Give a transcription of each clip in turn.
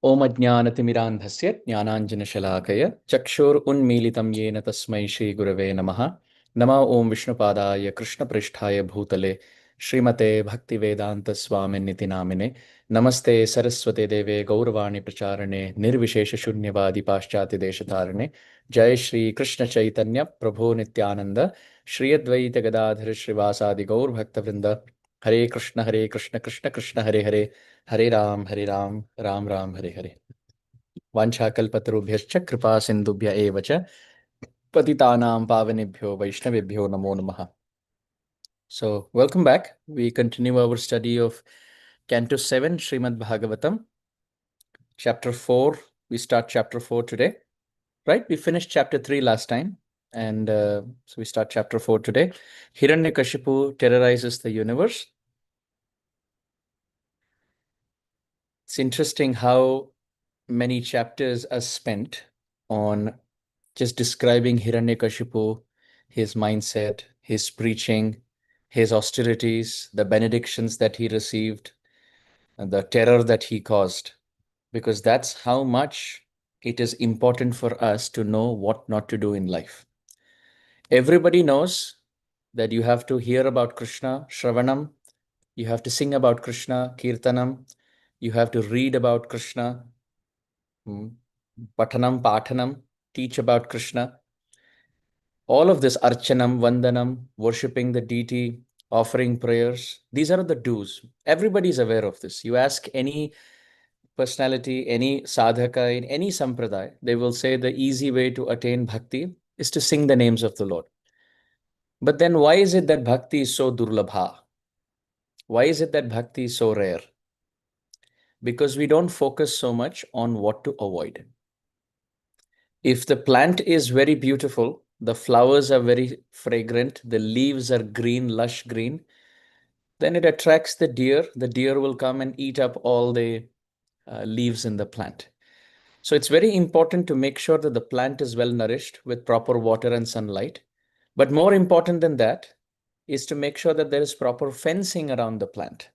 Om Ajnanatimirandhasya Jnananjanashalakaya Chakshur Yena Tasmai Shri Gurave Namaha Nama Om Vishnupadaya Krishna Pristhaya Bhutale Srimate Bhaktivedanta Swaminiti Namine Namaste Saraswate Deve Gauravani Pracharane Nirvishesha Shunyavadi Paschati Deshatarane Jai Shri Krishna Chaitanya Prabhu Nityananda Shri Advaita Gadadhara Srivasadi Gaur Bhaktavrinda Hare Krishna Krishna Krishna Hare Hare Hare Ram, Ram Ram, Hare Hare. Vanchakalpatarubhyascha kripa sindubhya eva cha patitanam pavanebhyo vaishnavebhyo namo namaha. So, welcome back. We continue our study of Canto 7, Srimad Bhagavatam, Chapter 4. We start Chapter 4 today, right? We finished Chapter 3 last time, and so we start Chapter 4 today. Hiranyakashipu terrorizes the universe. It's interesting how many chapters are spent on just describing Hiranyakashipu, his mindset, his preaching, his austerities, the benedictions that he received, and the terror that he caused, because that's how much it is important for us to know what not to do in life. Everybody knows that you have to hear about Krishna, Shravanam, you have to sing about Krishna, Kirtanam, you have to read about Krishna, Patanam, Pathanam, teach about Krishna. All of this, Archanam, Vandanam, worshipping the deity, offering prayers, these are the do's. Everybody is aware of this. You ask any personality, any sadhaka in any sampradaya, they will say the easy way to attain bhakti is to sing the names of the Lord. But then why is it that bhakti is so durlabha? Why is it that bhakti is so rare? Because we don't focus so much on what to avoid. If the plant is very beautiful, the flowers are very fragrant, the leaves are green, lush green, then it attracts the deer. The deer will come and eat up all the leaves in the plant. So it's very important to make sure that the plant is well nourished with proper water and sunlight. But more important than that is to make sure that there is proper fencing around the plant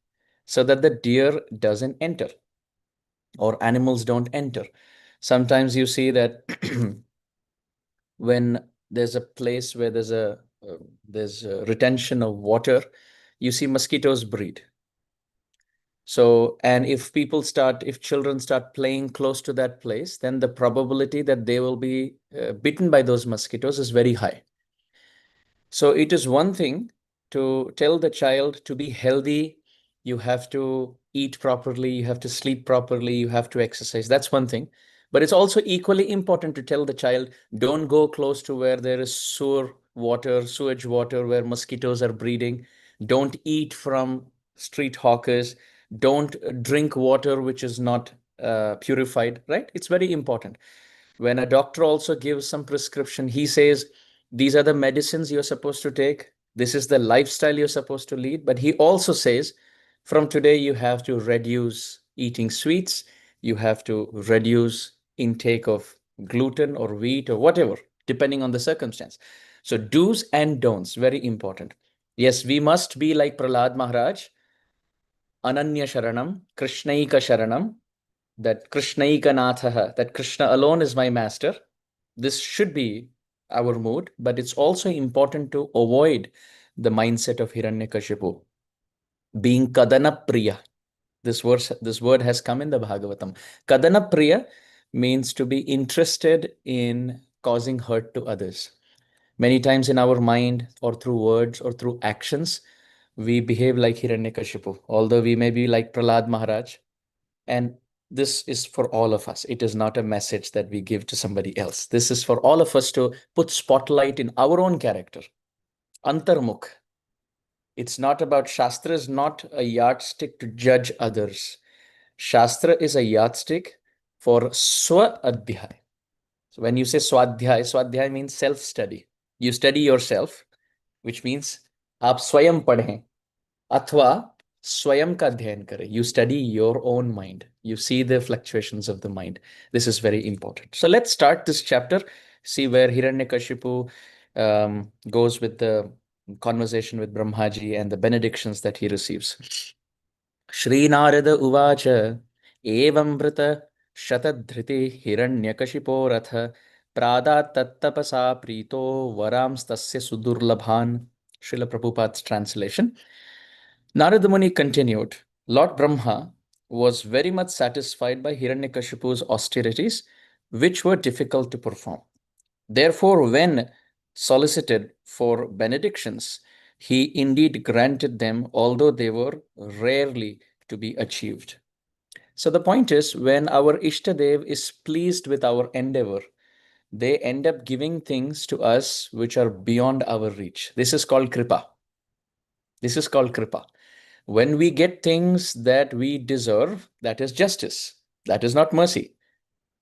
so that the deer doesn't enter or animals don't enter. Sometimes you see that when there's a place where there's a retention of water, you see mosquitoes breed. So, and if children start playing close to that place, then the probability that they will be bitten by those mosquitoes is very high. So it is one thing to tell the child to be healthy, you have to eat properly, you have to sleep properly, you have to exercise. That's one thing. But it's also equally important to tell the child, don't go close to where there is sewage water, where mosquitoes are breeding. Don't eat from street hawkers. Don't drink water which is not purified, right? It's very important. When a doctor also gives some prescription, he says, these are the medicines you're supposed to take. This is the lifestyle you're supposed to lead. But he also says, from today, you have to reduce eating sweets. You have to reduce intake of gluten or wheat or whatever, depending on the circumstance. So do's and don'ts, very important. Yes, we must be like Prahlad Maharaj, Ananya Sharanam, Krishnaika Sharanam, that Krishnaika Nathaha, that Krishna alone is my master. This should be our mood, but it's also important to avoid the mindset of Hiranyakashipu, being Kadana Priya. This word has come in the Bhagavatam. Kadana Priya means to be interested in causing hurt to others. Many times in our mind or through words or through actions, we behave like Hiranyakashipu, although we may be like Prahlad Maharaj. And this is for all of us. It is not a message that we give to somebody else. This is for all of us to put spotlight in our own character. Antarmukh. It's not about Shastra is not a yardstick to judge others. Shastra is a yardstick for Swa-adhyay. So when you say Swadhyay means self-study. You study yourself, which means आप स्वयं पढ़ें अथवा स्वयं का अध्ययन करें. You study your own mind. You see the fluctuations of the mind. This is very important. So let's start this chapter, see where Hiranyakashipu goes with the conversation with Brahmaji and the benedictions that he receives. Shri Narada Uvacha Evam Vrita Shatadhriti Hiranyakashipo Ratha Pradat Tattapasa Prito Varams Tasya Sudurlabhan. Srila Prabhupada's translation. Narada Muni continued, Lord Brahma was very much satisfied by Hiranyakashipu's austerities, which were difficult to perform. Therefore, when solicited for benedictions, he indeed granted them, although they were rarely to be achieved. So the point is, when our Ishtadev is pleased with our endeavor, they end up giving things to us which are beyond our reach. This is called kripa. This is called kripa. When we get things that we deserve, that is justice. That is not mercy.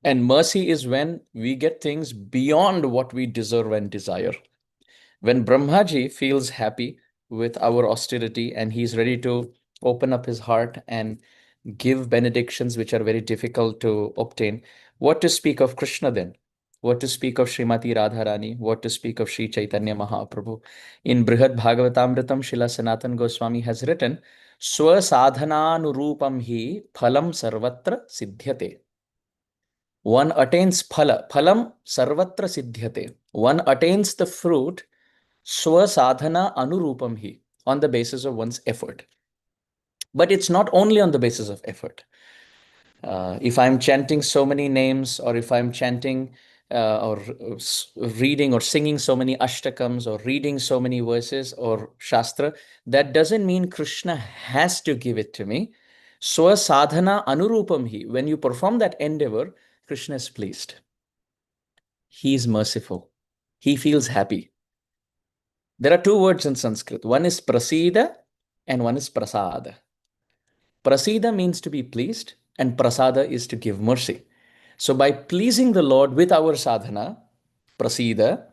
And mercy is when we get things beyond what we deserve and desire. When Brahmaji feels happy with our austerity and he's ready to open up his heart and give benedictions which are very difficult to obtain, what to speak of Krishna then? What to speak of Srimati Radharani? What to speak of Sri Chaitanya Mahaprabhu? In Brihad Bhagavatamritam, Srila Sanatan Goswami has written, Swa sadhananurupam hi phalam sarvatra siddhyate. One attains phala. Phalam sarvatra siddhyate. One attains the fruit swa sadhana anurupam hi, on the basis of one's effort. But it's not only on the basis of effort. If I'm chanting so many names, or if I'm chanting or reading or singing so many ashtakams, or reading so many verses or shastra, that doesn't mean Krishna has to give it to me. Swa sadhana anurupam hi. When you perform that endeavor, Krishna is pleased. He is merciful. He feels happy. There are two words in Sanskrit. One is prasida and one is prasada. Prasida means to be pleased, and prasada is to give mercy. So by pleasing the Lord with our sadhana, prasida,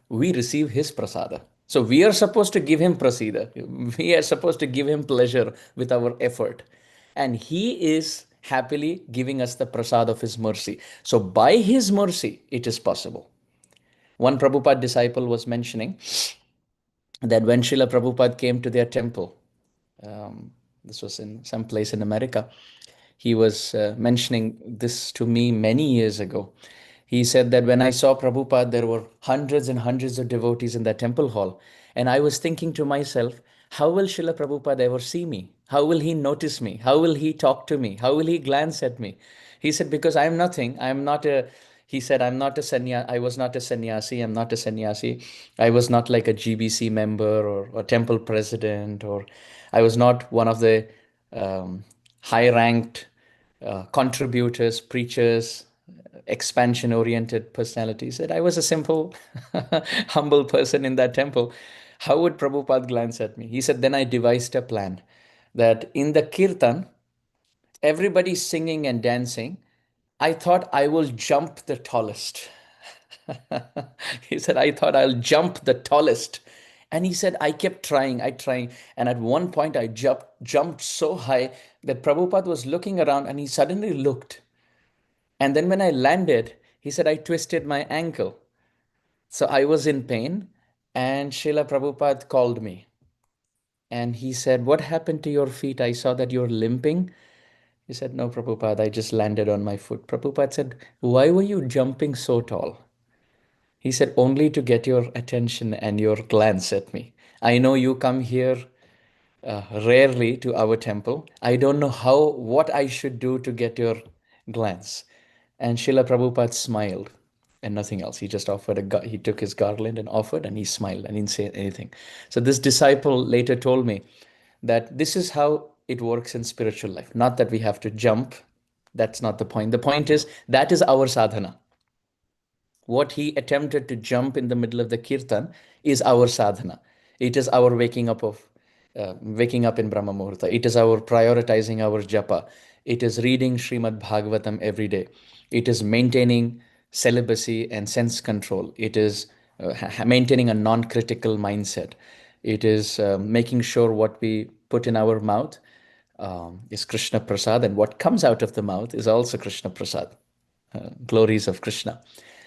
we receive his prasada. So we are supposed to give him prasida. We are supposed to give him pleasure with our effort. And he is happily giving us the prasad of his mercy. So by his mercy, it is possible. One Prabhupada disciple was mentioning that when Srila Prabhupada came to their temple, this was in some place in America, he was mentioning this to me many years ago. He said that when I saw Prabhupada, there were hundreds and hundreds of devotees in that temple hall. And I was thinking to myself, how will Srila Prabhupada ever see me? How will he notice me? How will he talk to me? How will he glance at me? He said, because I am nothing. I am not a, he said, I'm not a sannyasi. I was not a sannyasi. I'm not a sannyasi. I was not like a GBC member or a temple president, or I was not one of the high ranked contributors, preachers, expansion oriented personalities. That I was a simple, humble person in that temple. How would Prabhupada glance at me? He said, then I devised a plan that in the kirtan, everybody's singing and dancing. I thought I will jump the tallest. He said, I thought I'll jump the tallest. And he said, I kept trying, I trying. And at one point, I jumped so high that Prabhupada was looking around and he suddenly looked. And then when I landed, he said, I twisted my ankle. So I was in pain. And Srila Prabhupada called me. And he said, what happened to your feet? I saw that you're limping. He said, no, Prabhupada, I just landed on my foot. Prabhupada said, why were you jumping so tall? He said, only to get your attention and your glance at me. I know you come here rarely to our temple. I don't know what I should do to get your glance. And Srila Prabhupada smiled and nothing else. He just offered he took his garland and offered, and he smiled and didn't say anything. So this disciple later told me that this is how it works in spiritual life. Not that we have to jump. That's not the point. The point is that is our sadhana. What he attempted to jump in the middle of the kirtan is our sadhana. It is our waking up in Brahma Muhurta. It is our prioritizing our japa. It is reading Srimad Bhagavatam every day. It is maintaining celibacy and sense control. It is maintaining a non-critical mindset. It is making sure what we put in our mouth is Krishna Prasad, and what comes out of the mouth is also Krishna Prasad. Glories of Krishna.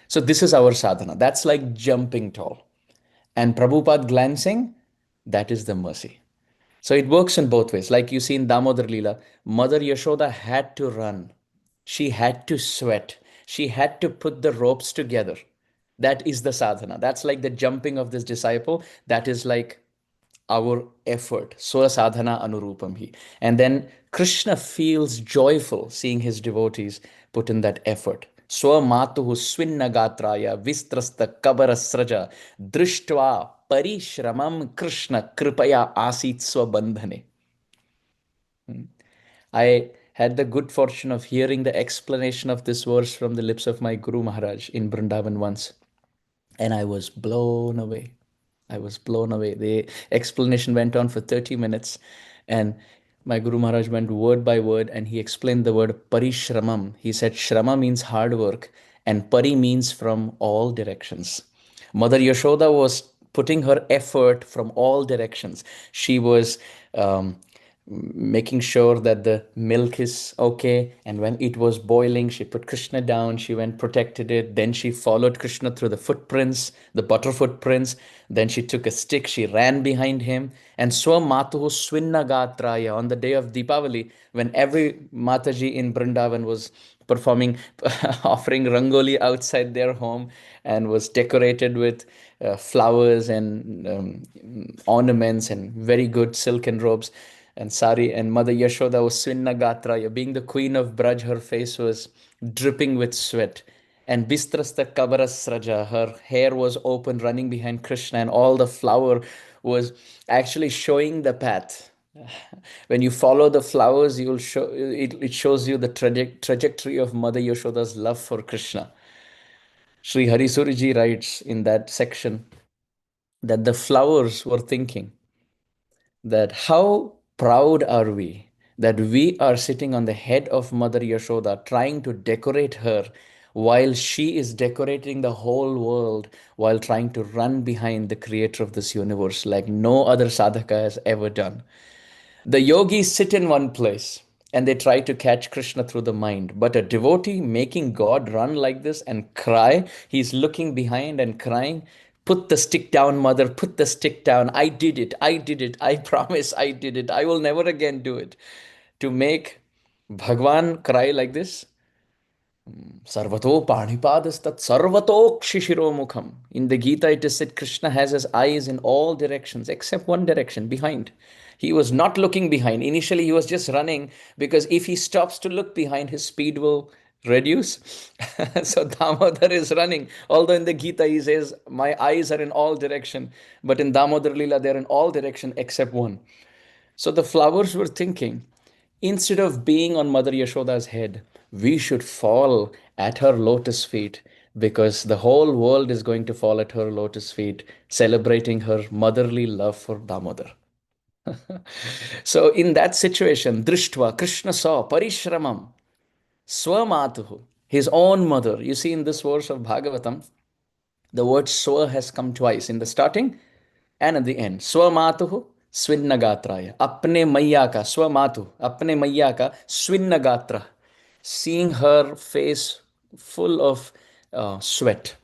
So this is our sadhana. That's like jumping tall. And Prabhupada glancing, that is the mercy. So it works in both ways. Like you see in Damodara Lila, Mother Yashoda had to run She had to sweat. She had to put the ropes together. That is the sadhana. That's like the jumping of this disciple. That is like our effort. Swa sadhana anurupam hi. And then Krishna feels joyful seeing his devotees put in that effort. Swa matuhu swinnagatraya vistrasta kabarasraja drishtva parishramam Krishna kripaya asit swabandhane. I had the good fortune of hearing the explanation of this verse from the lips of my Guru Maharaj in Vrindavan once, and I was blown away. I was blown away. The explanation went on for 30 minutes, and my Guru Maharaj went word by word and he explained the word parishramam. He said shrama means hard work, and pari means from all directions. Mother Yashoda was putting her effort from all directions. She was making sure that the milk is okay. And when it was boiling, she put Krishna down. She went, protected it. Then she followed Krishna through the footprints, the butter footprints. Then she took a stick. She ran behind him. And Swamatuhu Swinnagatraya on the day of Deepavali, when every Mataji in Brindavan was performing, offering rangoli outside their home and was decorated with flowers and ornaments and very good silken robes and sari. And Mother Yashoda was Swinna Gatraya, being the queen of Braj, her face was dripping with sweat. And Bistrasta Kabarasraja, her hair was open, running behind Krishna, and all the flower was actually showing the path. When you follow the flowers, you'll show it shows you the trajectory of Mother Yashoda's love for Krishna. Sri Harisuriji writes in that section that the flowers were thinking that how proud are we that we are sitting on the head of Mother Yashoda trying to decorate her while she is decorating the whole world while trying to run behind the creator of this universe like no other sadhaka has ever done. The yogis sit in one place and they try to catch Krishna through the mind. But a devotee making God run like this and cry, he's looking behind and crying, put the stick down, mother, put the stick down. I did it. I did it. I promise I did it. I will never again do it. To make Bhagwan cry like this, Sarvato Panipadastat Sarvato Kshishiromukham. In the Gita, it is said Krishna has his eyes in all directions except one direction, behind. He was not looking behind. Initially, he was just running because if he stops to look behind, his speed will reduce. So Damodar is running. Although in the Gita, he says, my eyes are in all direction. But in Damodar Lila, they're in all direction except one. So the flowers were thinking, instead of being on Mother Yashoda's head, we should fall at her lotus feet because the whole world is going to fall at her lotus feet, celebrating her motherly love for Damodar. So in that situation, Drishtva, Krishna saw Parishramam, Swamatuhu, his own mother. You see in this verse of Bhagavatam, the word Swa has come twice in the starting and at the end. Swamatuhu Swinnagatraya. Apne Maiya ka Swamatu. Apne Maiya ka Swinnagatra. Seeing her face full of sweat.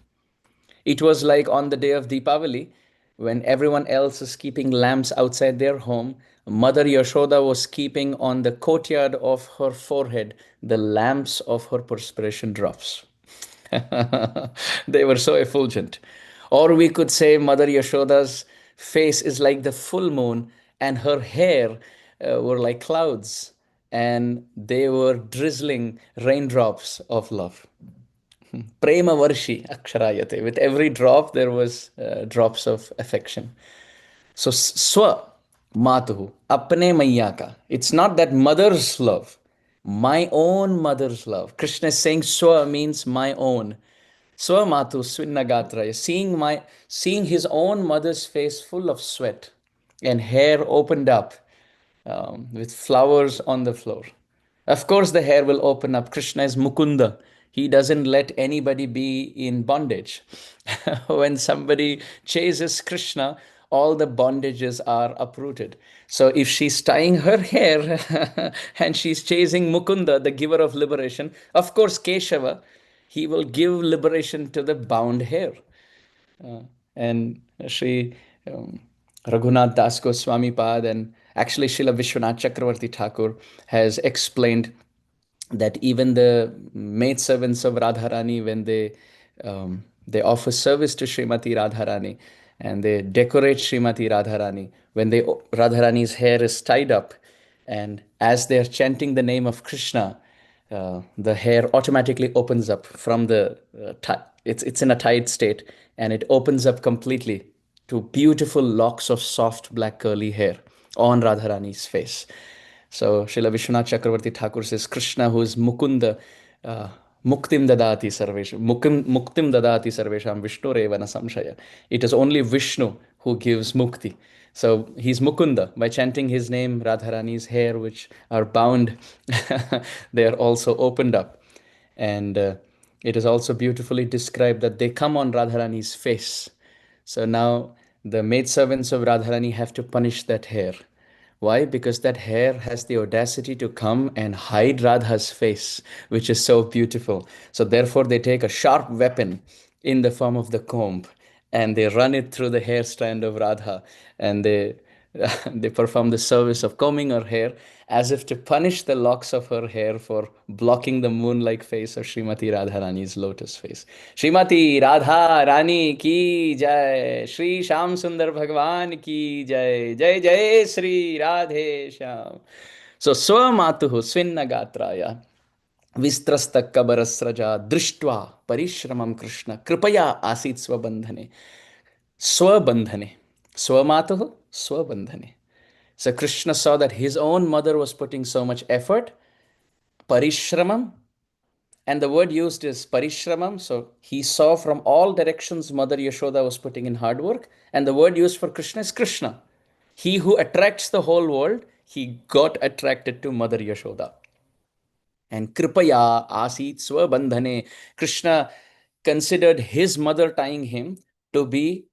It was like on the day of Deepavali, when everyone else is keeping lamps outside their home, Mother Yashoda was keeping on the courtyard of her forehead the lamps of her perspiration drops. They were so effulgent. Or we could say Mother Yashoda's face is like the full moon, and her hair were like clouds, and they were drizzling raindrops of love. Prema Varshi Aksharayate. With every drop, there was drops of affection. So Swa Matuhu, Apne Mayyaka. It's not that mother's love, my own mother's love. Krishna is saying Swa means my own. Swa Matu Swinnagatraya. Seeing his own mother's face full of sweat and hair opened up with flowers on the floor. Of course, the hair will open up. Krishna is Mukunda. He doesn't let anybody be in bondage. When somebody chases Krishna, all the bondages are uprooted. So if she's tying her hair and she's chasing Mukunda, the giver of liberation, of course, Keshava, he will give liberation to the bound hair. And Sri Raghunath Das Goswami Pad and actually Srila Vishwanath Chakravarti Thakur has explained that even the maidservants of Radharani, when they offer service to Srimati Radharani and they decorate Srimati Radharani, when Radharani's hair is tied up, and as they're chanting the name of Krishna, the hair automatically opens up from it's in a tied state, and it opens up completely to beautiful locks of soft black curly hair on Radharani's face. So Srila Vishwanath Chakravarti Thakur says, Krishna, who is Mukunda, Muktim Dadati Sarvesham, Muktim Dadati Sarvesham, Vishnu Revana Samshaya. It is only Vishnu who gives mukti. So he's Mukunda. By chanting his name, Radharani's hair, which are bound, they are also opened up. And it is also beautifully described that they come on Radharani's face. So now the maidservants of Radharani have to punish that hair. Why? Because that hair has the audacity to come and hide Radha's face, which is so beautiful. So therefore, they take a sharp weapon in the form of the comb and they run it through the hair strand of Radha, and they perform the service of combing her hair as if to punish the locks of her hair for blocking the moon-like face of Srimati Radharani's lotus face. Srimati Radha Rani ki jai, Sri Sham Sundar Bhagwan ki jai, jai jai Sri Radhe Sham. So Swamatuhu Svinna Gatraya Vistrasta Kabarasraja Drishtva Parishramam Krishna Kripaya Asit Swabandhane. Swabandhane. Swamatuhu Swabandhane. So Krishna saw that his own mother was putting so much effort, parishramam, and the word used is parishramam. So he saw from all directions Mother Yashoda was putting in hard work, and the word used for Krishna is Krishna. He who attracts the whole world, he got attracted to Mother Yashoda. And Kripaya Asit Swabandhane. Krishna considered his mother tying him to be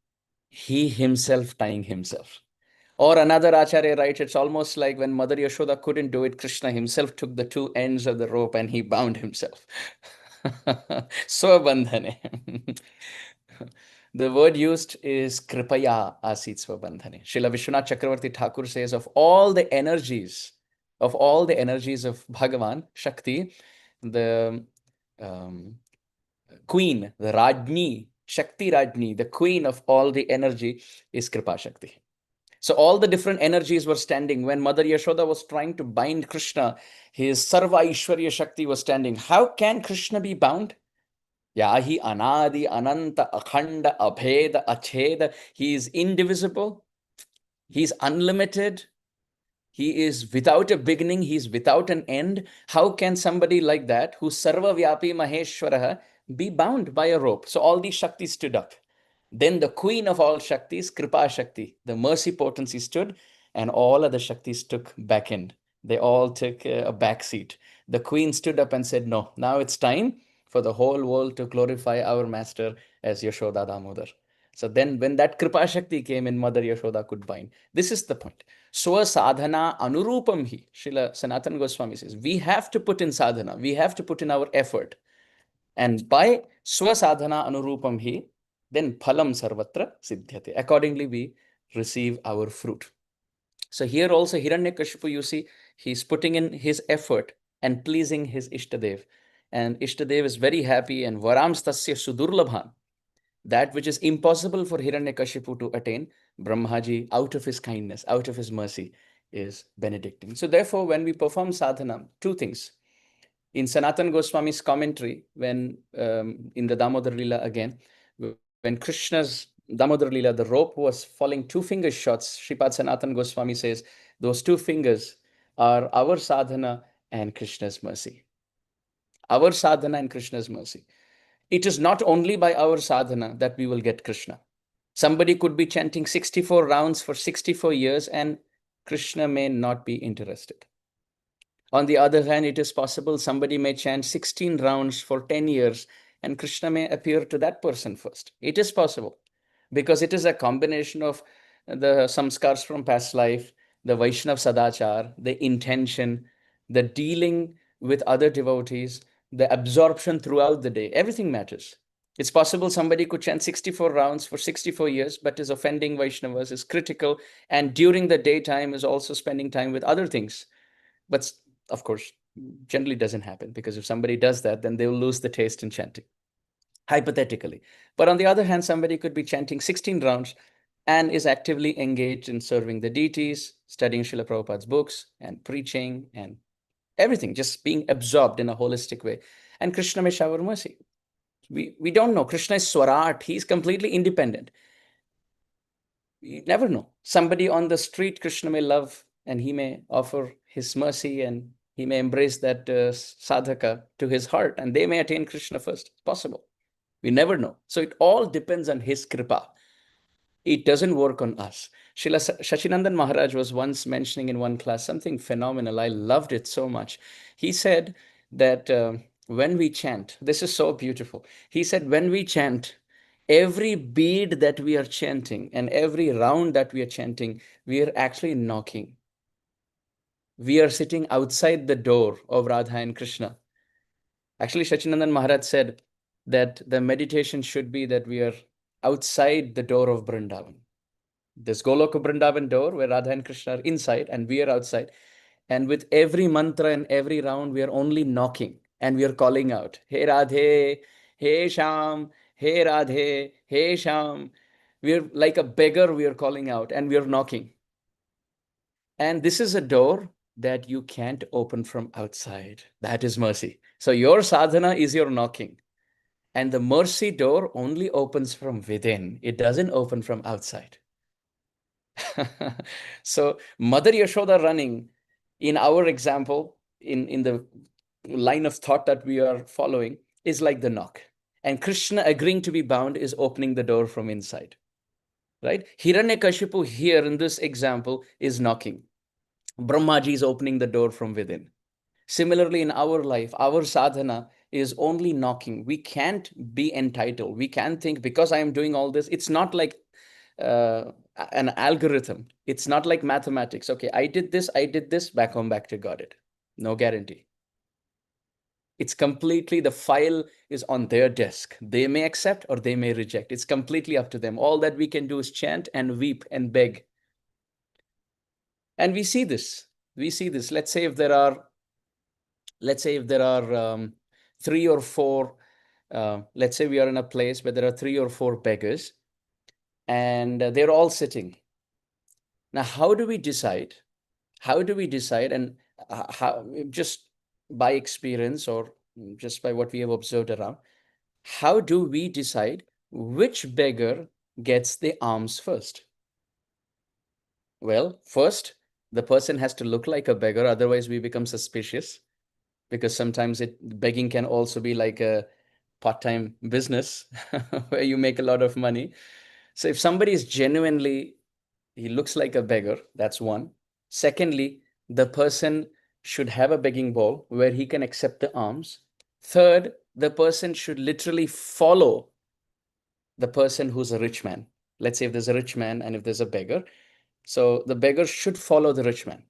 he himself tying himself. Or another Acharya writes, it's almost like when Mother Yashoda couldn't do it, Krishna himself took the two ends of the rope and he bound himself. Swabandhane. The word used is Kripaya Asit Swabandhane. Srila Vishwanath Chakravarti Thakur says, of all the energies of Bhagavan, Shakti, the queen, the Rajni, Shakti Rajni, the queen of all the energy is Kripa Shakti. So all the different energies were standing. When Mother Yashoda was trying to bind Krishna, his Sarva Ishwarya Shakti was standing. How can Krishna be bound? Yahi Anadi, Ananta, Akhanda, Abheda, Acheda. He is indivisible. He is unlimited. He is without a beginning. He is without an end. How can somebody like that, who Sarva Vyapi Maheshwaraha, be bound by a rope? So all these Shaktis stood up. Then the queen of all Shaktis, Kripa Shakti, the mercy potency, stood, and all other Shaktis took back end. They all took a back seat. The queen stood up and said, no, now it's time for the whole world to glorify our master as Yashoda Damodar. So then when that Kripa Shakti came in, Mother Yashoda could bind. This is the point. Swa sadhana anurupam hi. Srila Sanatana Goswami says, we have to put in sadhana. We have to put in our effort. And by swa sadhana anurupam hi, then phalam sarvatra siddhyate. Accordingly, we receive our fruit. So here also Hiranyakashipu, you see, he's putting in his effort and pleasing his Ishtadev. And Ishtadev is very happy, and varams tasya sudurlabhan. That which is impossible for Hiranyakashipu to attain, Brahmaji, out of his kindness, out of his mercy, is benedicting. So therefore, when we perform sadhana, two things. In Sanatana Goswami's commentary, when in the Damodara Lila again, when Krishna's Damodara Lila, the rope was falling 2 finger shots, Sripad Sanatana Goswami says, those 2 fingers are our sadhana and Krishna's mercy. Our sadhana and Krishna's mercy. It is not only by our sadhana that we will get Krishna. Somebody could be chanting 64 rounds for 64 years and Krishna may not be interested. On the other hand, it is possible somebody may chant 16 rounds for 10 years and Krishna may appear to that person first. It is possible because it is a combination of the samskars from past life, the Vaishnav Sadachar, the intention, the dealing with other devotees, the absorption throughout the day. Everything matters. It's possible somebody could chant 64 rounds for 64 years, but is offending Vaishnavas, is critical, and during the daytime is also spending time with other things. But of course, Generally doesn't happen, because if somebody does that, then they will lose the taste in chanting, hypothetically. But on the other hand, somebody could be chanting 16 rounds and is actively engaged in serving the deities, studying Srila Prabhupada's books and preaching and everything, just being absorbed in a holistic way. And Krishna may shower mercy. We don't know. Krishna is Swarat. He's completely independent. You never know. Somebody on the street, Krishna may love, and he may offer his mercy, and he may embrace that sadhaka to his heart, and they may attain Krishna first. It's possible. We never know. So it all depends on his kripa. It doesn't work on us. Srila Shashinandan Maharaj was once mentioning in one class something phenomenal. I loved it so much. He said that when we chant, this is so beautiful. He said, when we chant, every bead that we are chanting and every round that we are chanting, we are actually knocking. We are sitting outside the door of Radha and Krishna. Actually, Shachinandan Maharaj said that the meditation should be that we are outside the door of Vrindavan. This Goloka Vrindavan door where Radha and Krishna are inside and we are outside. And with every mantra and every round, we are only knocking and we are calling out, Hey Radhe, Hey Sham, Hey Radhe, Hey Sham. We are like a beggar, we are calling out and we are knocking. And this is a door that you can't open from outside. That is mercy. So your sadhana is your knocking. And the mercy door only opens from within. It doesn't open from outside. So Mother Yashoda running, in our example, in the line of thought that we are following, is like the knock. And Krishna agreeing to be bound is opening the door from inside. Right? Hiranyakashipu here in this example is knocking. Brahmaji is opening the door from within. Similarly, in our life, our sadhana is only knocking. We can't be entitled. We can't think, because I am doing all this. It's not like an algorithm. It's not like mathematics. Okay, I did this, back home, back to got it. No guarantee. It's completely, the file is on their desk. They may accept or they may reject. It's completely up to them. All that we can do is chant and weep and beg. And we see this. Let's say if there are 3 or 4, let's say we are in a place where there are 3 or 4 beggars and they're all sitting. Now, how do we decide? And how, just by experience or just by what we have observed around, how do we decide which beggar gets the alms first? Well, first, the person has to look like a beggar, otherwise we become suspicious, because sometimes begging can also be like a part-time business where you make a lot of money. So if somebody is genuinely, he looks like a beggar, that's one. Secondly, the person should have a begging bowl where he can accept the alms. Third, the person should literally follow the person who's a rich man. Let's say if there's a rich man and if there's a beggar, so the beggar should follow the rich man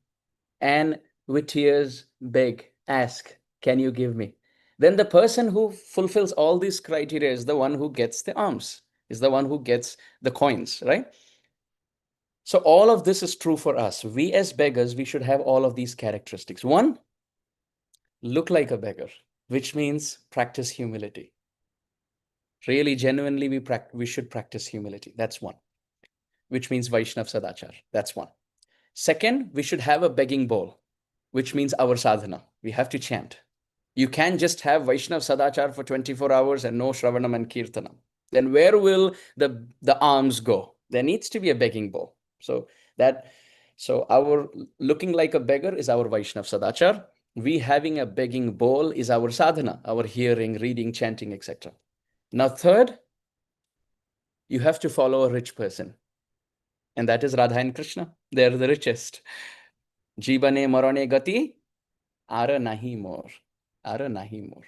and with tears beg, ask, can you give me? Then the person who fulfills all these criteria is the one who gets the alms, is the one who gets the coins, right? So all of this is true for us. We as beggars, we should have all of these characteristics. One, look like a beggar, which means practice humility. Really, genuinely, we should practice humility. That's one, which means Vaishnav Sadachar. That's one. Second, we should have a begging bowl, which means our sadhana. We have to chant. You can't just have Vaishnav Sadachar for 24 hours and no Shravanam and Kirtanam. Then where will the alms go? There needs to be a begging bowl. So our looking like a beggar is our Vaishnav Sadachar. We having a begging bowl is our sadhana, our hearing, reading, chanting, etc. Now, third, you have to follow a rich person. And that is Radha and Krishna. They're the richest. Jibane marane gati, ara nahi more. Ara nahi more.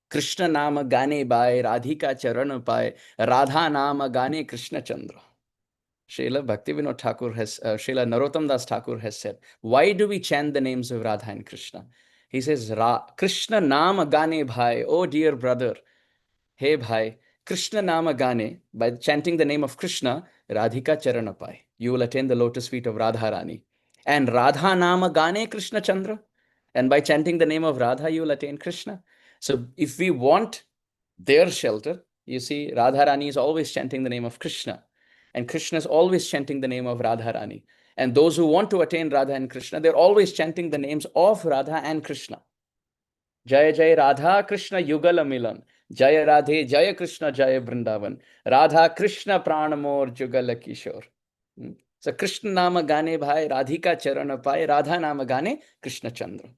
Krishna nama gane bai, Radhika charan pai, Radha nama gane Krishna Chandra. Srila Bhaktivinoda Thakur has, Srila Narottam Das Thakur has said, why do we chant the names of Radha and Krishna? He says, Krishna nama gane bhai, oh dear brother, hey bhai, Krishna nama gane, by chanting the name of Krishna, Radhika charanapai, you will attain the lotus feet of Radharani. And Radha nama gane Krishna Chandra, And by chanting the name of Radha, you will attain Krishna. So if we want their shelter, you see, Radharani is always chanting the name of Krishna. And Krishna is always chanting the name of Radharani. And those who want to attain Radha and Krishna, they're always chanting the names of Radha and Krishna. Jaya Jaya Radha Krishna Yugala Milan. Jaya Radhe Jaya Krishna Jaya Vrindavan. Radha Krishna Pranamor Jugala Kishore. So Krishna Nama Gane Bhai Radhika Charana Pai Radha Nama Gane Krishna Chandra.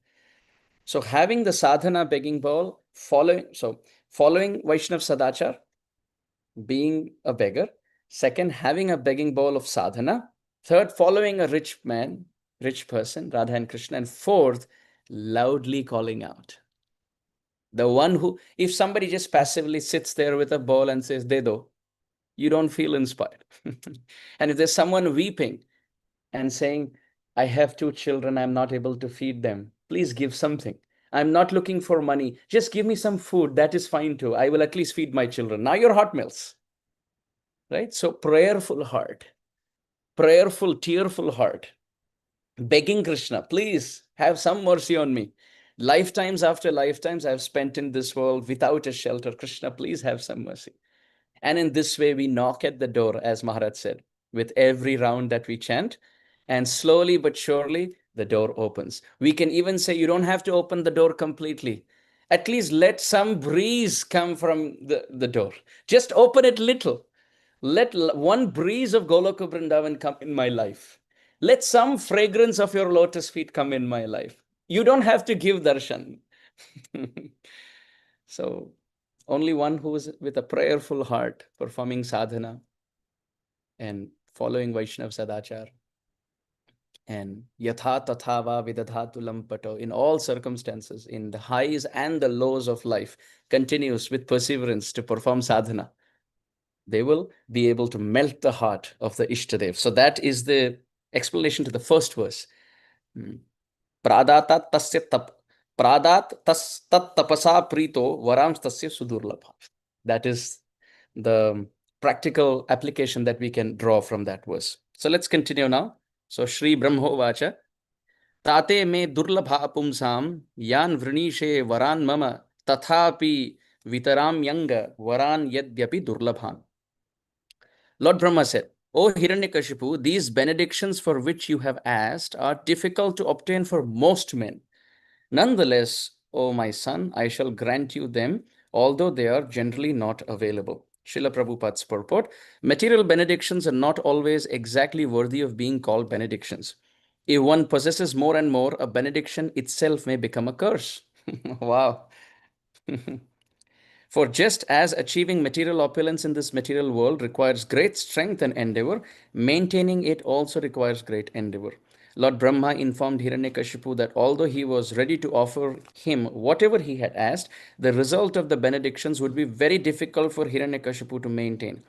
So having the sadhana begging bowl, following Vaishnav Sadachar, being a beggar. Second, having a begging bowl of sadhana. Third, following a rich man, rich person, Radha and Krishna. And fourth, loudly calling out. The one who, if somebody just passively sits there with a bowl and says, De do, you don't feel inspired. And if there's someone weeping and saying, I have 2 children, I'm not able to feed them, please give something. I'm not looking for money. Just give me some food. That is fine too. I will at least feed my children. Now your heart melts, right? So prayerful heart, prayerful, tearful heart, begging Krishna, please have some mercy on me. Lifetimes after lifetimes I've spent in this world without a shelter. Krishna, please have some mercy. And in this way, we knock at the door, as Maharaj said, with every round that we chant. And slowly but surely, the door opens. We can even say, you don't have to open the door completely. At least let some breeze come from the door. Just open it little. Let one breeze of Goloka Vrindavan come in my life. Let some fragrance of your lotus feet come in my life. You don't have to give darshan. So only one who is with a prayerful heart performing sadhana and following Vaishnav Sadachar and yatha tathava vidadhatu lampato, in all circumstances, in the highs and the lows of life, continues with perseverance to perform sadhana, they will be able to melt the heart of the Ishtadev. So that is the explanation to the first verse. Pradat tas tat tapasa prito varams tasya sudurlabha. That is the practical application that we can draw from that verse. So let's continue now. So Shri Brahmo Vacha Tate me durlabha pumsam yan vrinishe varan mama tathapi vitaram yanga varan yadyapi durlabhan. Lord Brahma said, O Hiranyakashipu, these benedictions for which you have asked are difficult to obtain for most men. Nonetheless, O my son, I shall grant you them, although they are generally not available. Srila Prabhupada's purport, material benedictions are not always exactly worthy of being called benedictions. If one possesses more and more, a benediction itself may become a curse. Wow. For just as achieving material opulence in this material world requires great strength and endeavor, maintaining it also requires great endeavor. Lord Brahma informed Hiranyakashipu that although he was ready to offer him whatever he had asked, the result of the benedictions would be very difficult for Hiranyakashipu to maintain.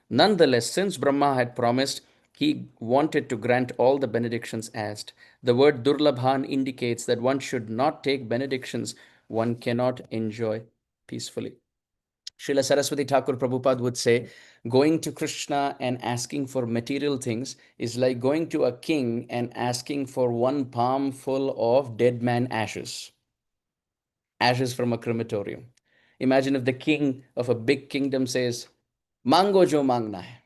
Nonetheless, since Brahma had promised, he wanted to grant all the benedictions asked. The word Durlabhan indicates that one should not take benedictions one cannot enjoy peacefully. Srila Saraswati Thakur Prabhupada would say, going to Krishna and asking for material things is like going to a king and asking for one palm full of dead man ashes, ashes from a crematorium. Imagine if the king of a big kingdom says, Mango jo mangna hai.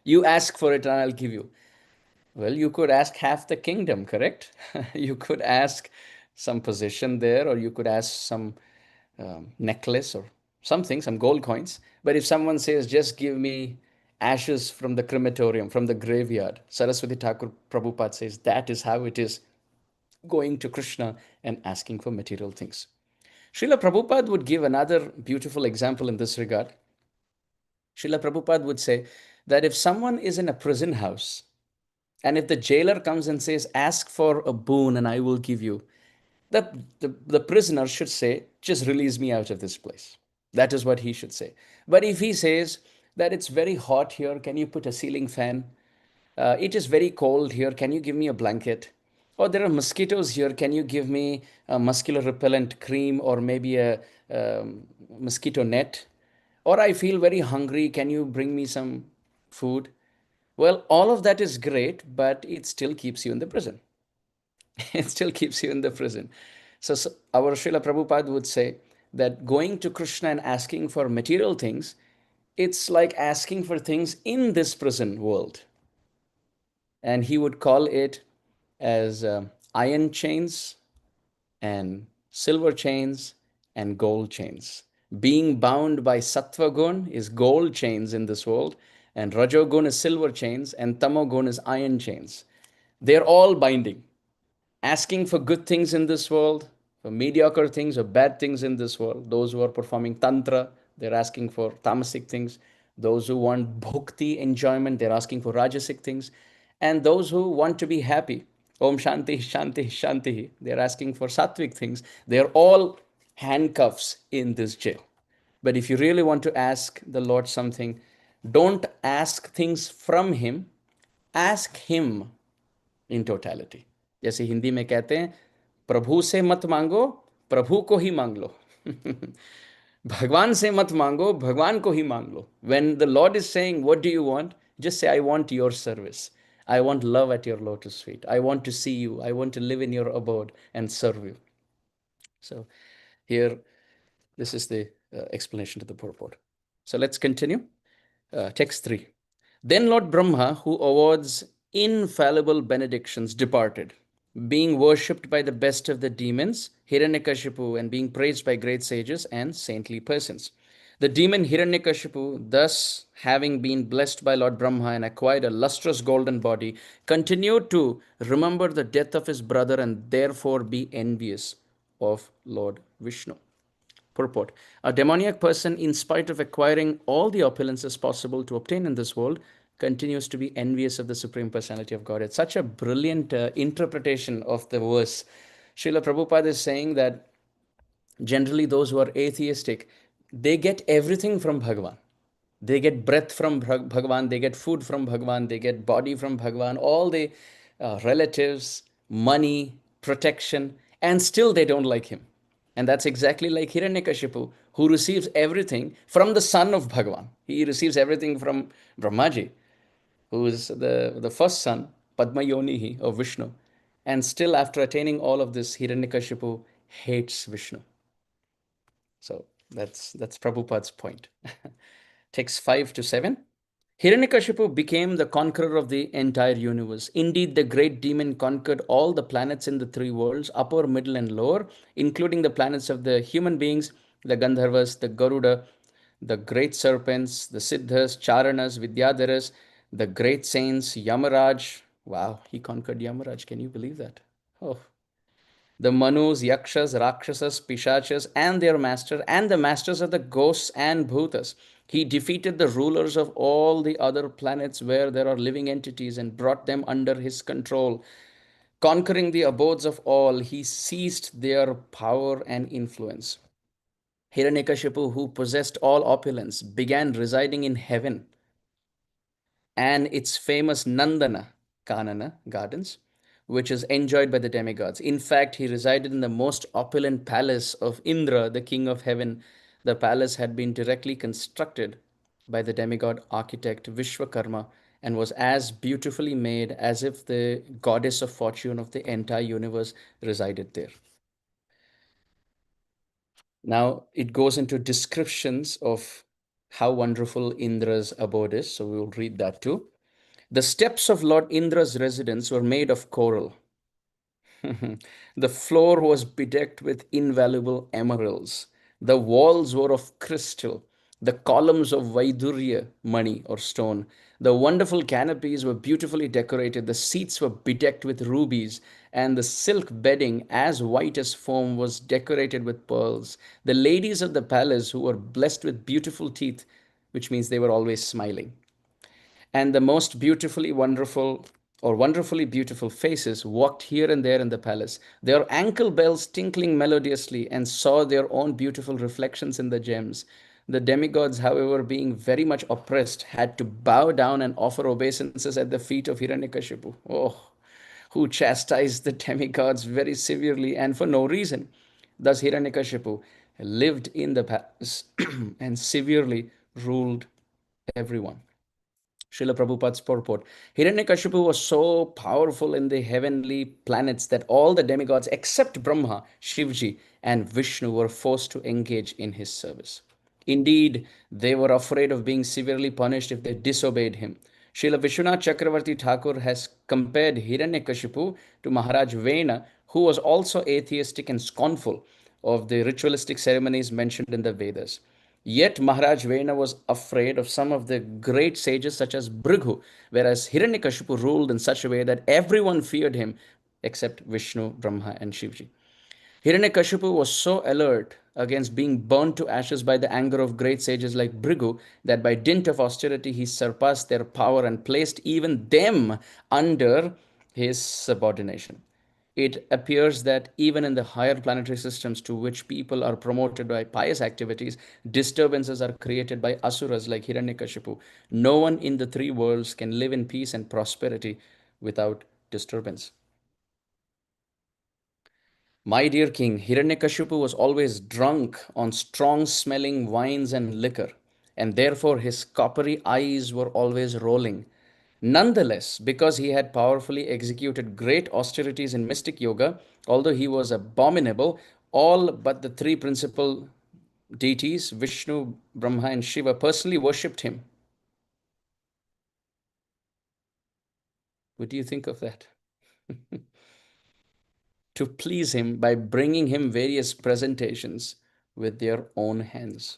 You ask for it and I'll give you. Well, you could ask half the kingdom, correct? You could ask some position there, or you could ask some necklace or something, some gold coins. But if someone says, just give me ashes from the crematorium, from the graveyard, Saraswati Thakur Prabhupada says that is how it is going to Krishna and asking for material things. Srila Prabhupada would give another beautiful example in this regard. Srila Prabhupada would say that if someone is in a prison house and if the jailer comes and says, ask for a boon and I will give you, the prisoner should say, just release me out of this place. That is what he should say. But if he says that it's very hot here, can you put a ceiling fan? It is very cold here, can you give me a blanket? Or there are mosquitoes here, can you give me a mosquito repellent cream or maybe a mosquito net? Or I feel very hungry, can you bring me some food? Well, all of that is great, but it still keeps you in the prison. It still keeps you in the prison. So our Srila Prabhupada would say that going to Krishna and asking for material things, it's like asking for things in this prison world. And he would call it as iron chains and silver chains and gold chains. Being bound by sattva gun is gold chains in this world, and rajogun is silver chains, and tamogun is iron chains. They're all binding. Asking for good things in this world, for mediocre things or bad things in this world. Those who are performing tantra, they're asking for tamasic things. Those who want bhakti, enjoyment, they're asking for rajasic things. And those who want to be happy, Om Shanti, Shanti, Shanti, they're asking for sattvic things. They're all handcuffs in this jail. But if you really want to ask the Lord something, don't ask things from Him, ask Him in totality. जैसे हिंदी में कहते हैं, प्रभु से मत मांगो, प्रभु को ही मांग लो. भगवान से मत मांगो, भगवान को ही मांग लो. When the Lord is saying, what do you want? Just say, I want your service. I want love at your lotus feet. I want to see you. I want to live in your abode and serve you. So here, this is the explanation to the purport. So let's continue. Text 3. Then Lord Brahma, who awards infallible benedictions, departed, being worshipped by the best of the demons, Hiranyakashipu, and being praised by great sages and saintly persons. The demon Hiranyakashipu, thus having been blessed by Lord Brahma and acquired a lustrous golden body, continued to remember the death of his brother and therefore be envious of Lord Vishnu. Purport. A demoniac person, in spite of acquiring all the opulences possible to obtain in this world, continues to be envious of the Supreme Personality of God. It's such a brilliant interpretation of the verse. Srila Prabhupada is saying that generally those who are atheistic, they get everything from Bhagavan. They get breath from Bhagavan, they get food from Bhagavan, they get body from Bhagavan, all the relatives, money, protection, and still they don't like him. And that's exactly like Hiranyakashipu, who receives everything from the son of Bhagavan. He receives everything from Brahmaji, who is the first son, Padma Yonihi of Vishnu. And still, after attaining all of this, Hiranyakashipu hates Vishnu. So that's Prabhupada's point. Text 5 to 7. Hiranyakashipu became the conqueror of the entire universe. Indeed, the great demon conquered all the planets in the three worlds, upper, middle, and lower, including the planets of the human beings, the Gandharvas, the Garuda, the great serpents, the Siddhas, Charanas, Vidyadharas, the great saints, Yamaraj. Wow, he conquered Yamaraj. Can you believe that? Oh, the Manus, Yakshas, Rakshasas, Pishachas, and their master, and the masters of the ghosts and Bhutas. He defeated the rulers of all the other planets where there are living entities and brought them under his control. Conquering the abodes of all, he seized their power and influence. Hiranyakashipu, who possessed all opulence, began residing in heaven and its famous Nandana Kanana gardens, which is enjoyed by the demigods. In fact, he resided in the most opulent palace of Indra, the king of heaven. The palace had been directly constructed by the demigod architect Vishwakarma and was as beautifully made as if the goddess of fortune of the entire universe resided there. Now it goes into descriptions of how wonderful Indra's abode is. So we will read that too. The steps of Lord Indra's residence were made of coral. The floor was bedecked with invaluable emeralds. The walls were of crystal. The columns of Vaidurya, money or stone. The wonderful canopies were beautifully decorated. The seats were bedecked with rubies, and the silk bedding, as white as foam, was decorated with pearls. The ladies of the palace, who were blessed with beautiful teeth, which means they were always smiling, and the most beautifully wonderful or wonderfully beautiful faces walked here and there in the palace, their ankle bells tinkling melodiously, and saw their own beautiful reflections in the gems. The demigods, however, being very much oppressed, had to bow down and offer obeisances at the feet of Hiranyakashipu, who chastised the demigods very severely and for no reason. Thus Hiranyakashipu lived in the palace and severely ruled everyone. Srila Prabhupada's purport. Hiranyakashipu was so powerful in the heavenly planets that all the demigods except Brahma, Shivji, and Vishnu were forced to engage in his service. Indeed, they were afraid of being severely punished if they disobeyed him. Srila Vishwanath Chakravarti Thakur has compared Hiranyakashipu to Maharaj Vena, who was also atheistic and scornful of the ritualistic ceremonies mentioned in the Vedas. Yet Maharaj Vena was afraid of some of the great sages such as Brighu, whereas Hiranyakashipu ruled in such a way that everyone feared him except Vishnu, Brahma, and Shivji. Hiranyakashipu was so alert against being burnt to ashes by the anger of great sages like Brigu that by dint of austerity he surpassed their power and placed even them under his subordination. It appears that even in the higher planetary systems to which people are promoted by pious activities, disturbances are created by asuras like Hiranyakashipu. No one in the three worlds can live in peace and prosperity without disturbance. My dear king, Hiranyakashipu was always drunk on strong smelling wines and liquor, and therefore his coppery eyes were always rolling. Nonetheless, because he had powerfully executed great austerities in mystic yoga, although he was abominable, all but the three principal deities, Vishnu, Brahma, and Shiva, personally worshipped him. What do you think of that? To please him by bringing him various presentations with their own hands.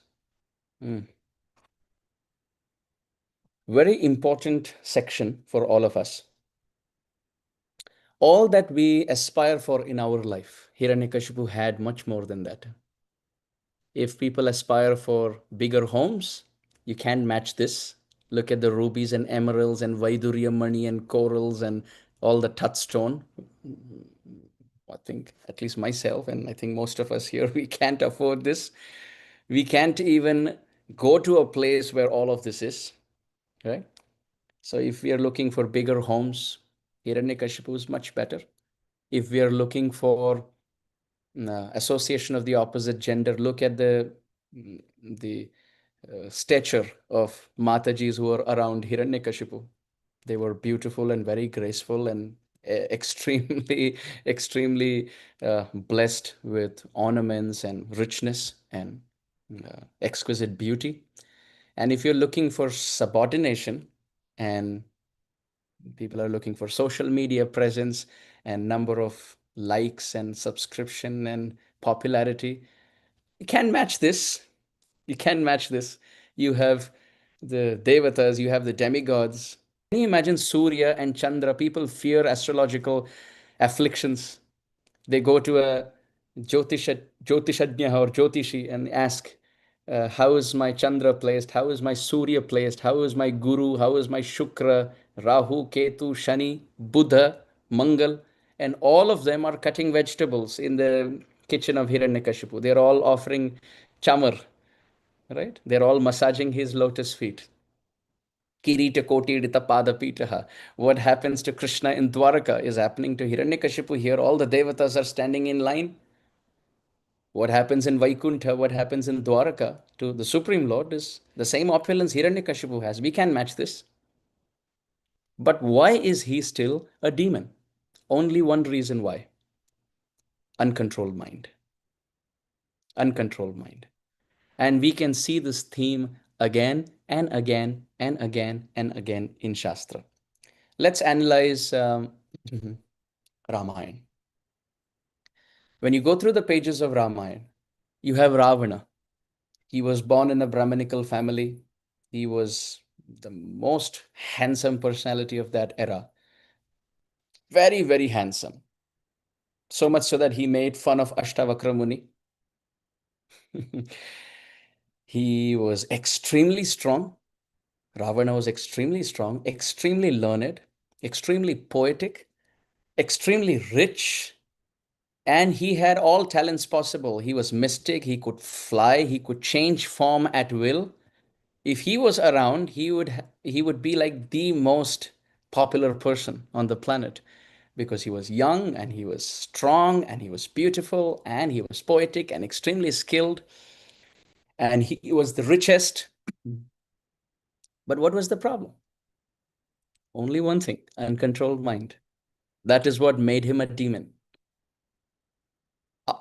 Very important section for all of us. All that we aspire for in our life, Hiranyakashipu had much more than that. If people aspire for bigger homes, you can't match this. Look at the rubies and emeralds and Vaidurya money and corals and all the touchstone. I think at least myself and I think most of us here, we can't afford this. We can't even go to a place where all of this is, right? So if we are looking for bigger homes, Hiranyakashipu is much better. If we are looking for association of the opposite gender, look at the stature of Matajis who are around Hiranyakashipu. They were beautiful and very graceful and extremely, extremely blessed with ornaments and richness and exquisite beauty. And if you're looking for subordination and people are looking for social media presence and number of likes and subscription and popularity, you can't match this. You can't match this. You have the devatas, you have the demigods. Can you imagine Surya and Chandra? People fear astrological afflictions. They go to a Jyotishajna or Jyotishi and ask, how is my Chandra placed? How is my Surya placed? How is my Guru? How is my Shukra, Rahu, Ketu, Shani, Buddha, Mangal? And all of them are cutting vegetables in the kitchen of Hiranyakashipu. They're all offering chamar, right? They're all massaging his lotus feet. Kirita Kotidita Padapitaha. What happens to Krishna in Dwaraka is happening to Hiranyakashipu here. All the devatas are standing in line. What happens in Vaikuntha, what happens in Dwaraka to the Supreme Lord is the same opulence Hiranyakashipu has. We can't match this. But why is he still a demon? Only one reason why. Uncontrolled mind. Uncontrolled mind. And we can see this theme again and again and again and again in Shastra. Let's analyze Ramayana. When you go through the pages of Ramayana, you have Ravana. He was born in a Brahminical family. He was the most handsome personality of that era. Very, very handsome. So much so that he made fun of Ashtavakra Muni. He was extremely strong. Ravana was extremely strong, extremely learned, extremely poetic, extremely rich, and he had all talents possible. He was mystic, he could fly, he could change form at will. If he was around, he would be like the most popular person on the planet because he was young and he was strong and he was beautiful and he was poetic and extremely skilled and he was the richest. But what was the problem? Only one thing, uncontrolled mind. That is what made him a demon.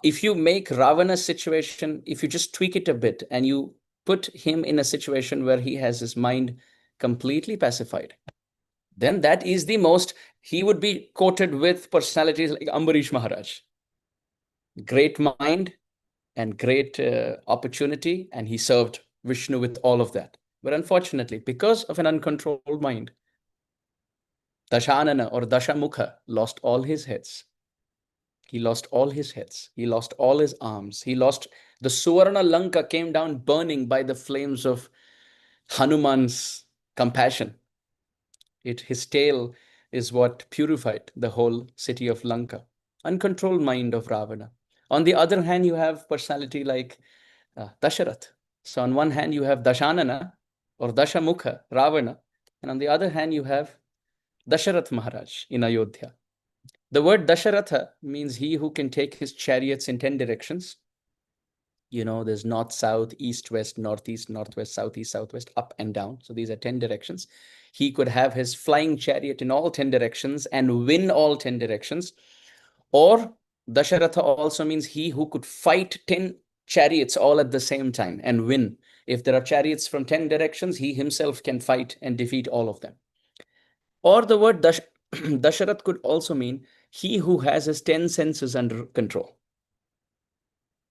If you make Ravana's situation, if you just tweak it a bit and you put him in a situation where he has his mind completely pacified, then that is the most, he would be quoted with personalities like Ambarish Maharaj. Great mind and great opportunity, and he served Vishnu with all of that. But unfortunately, because of an uncontrolled mind, Dashanana or Dashamukha lost all his heads. He lost all his heads. He lost all his arms. He lost the Suvarna Lanka, came down burning by the flames of Hanuman's compassion. His tail is what purified the whole city of Lanka. Uncontrolled mind of Ravana. On the other hand, you have personality like Dasharath. So on one hand, you have Dashanana or Dashamukha, Ravana. And on the other hand, you have Dasharath Maharaj in Ayodhya. The word Dasharatha means he who can take his chariots in 10 directions. You know, there's north, south, east, west, northeast, northwest, southeast, southwest, up and down. So these are 10 directions. He could have his flying chariot in all 10 directions and win all 10 directions. Or Dasharatha also means he who could fight 10 chariots all at the same time and win. If there are chariots from 10 directions, he himself can fight and defeat all of them. Or the word Dasharath could also mean he who has his 10 senses under control.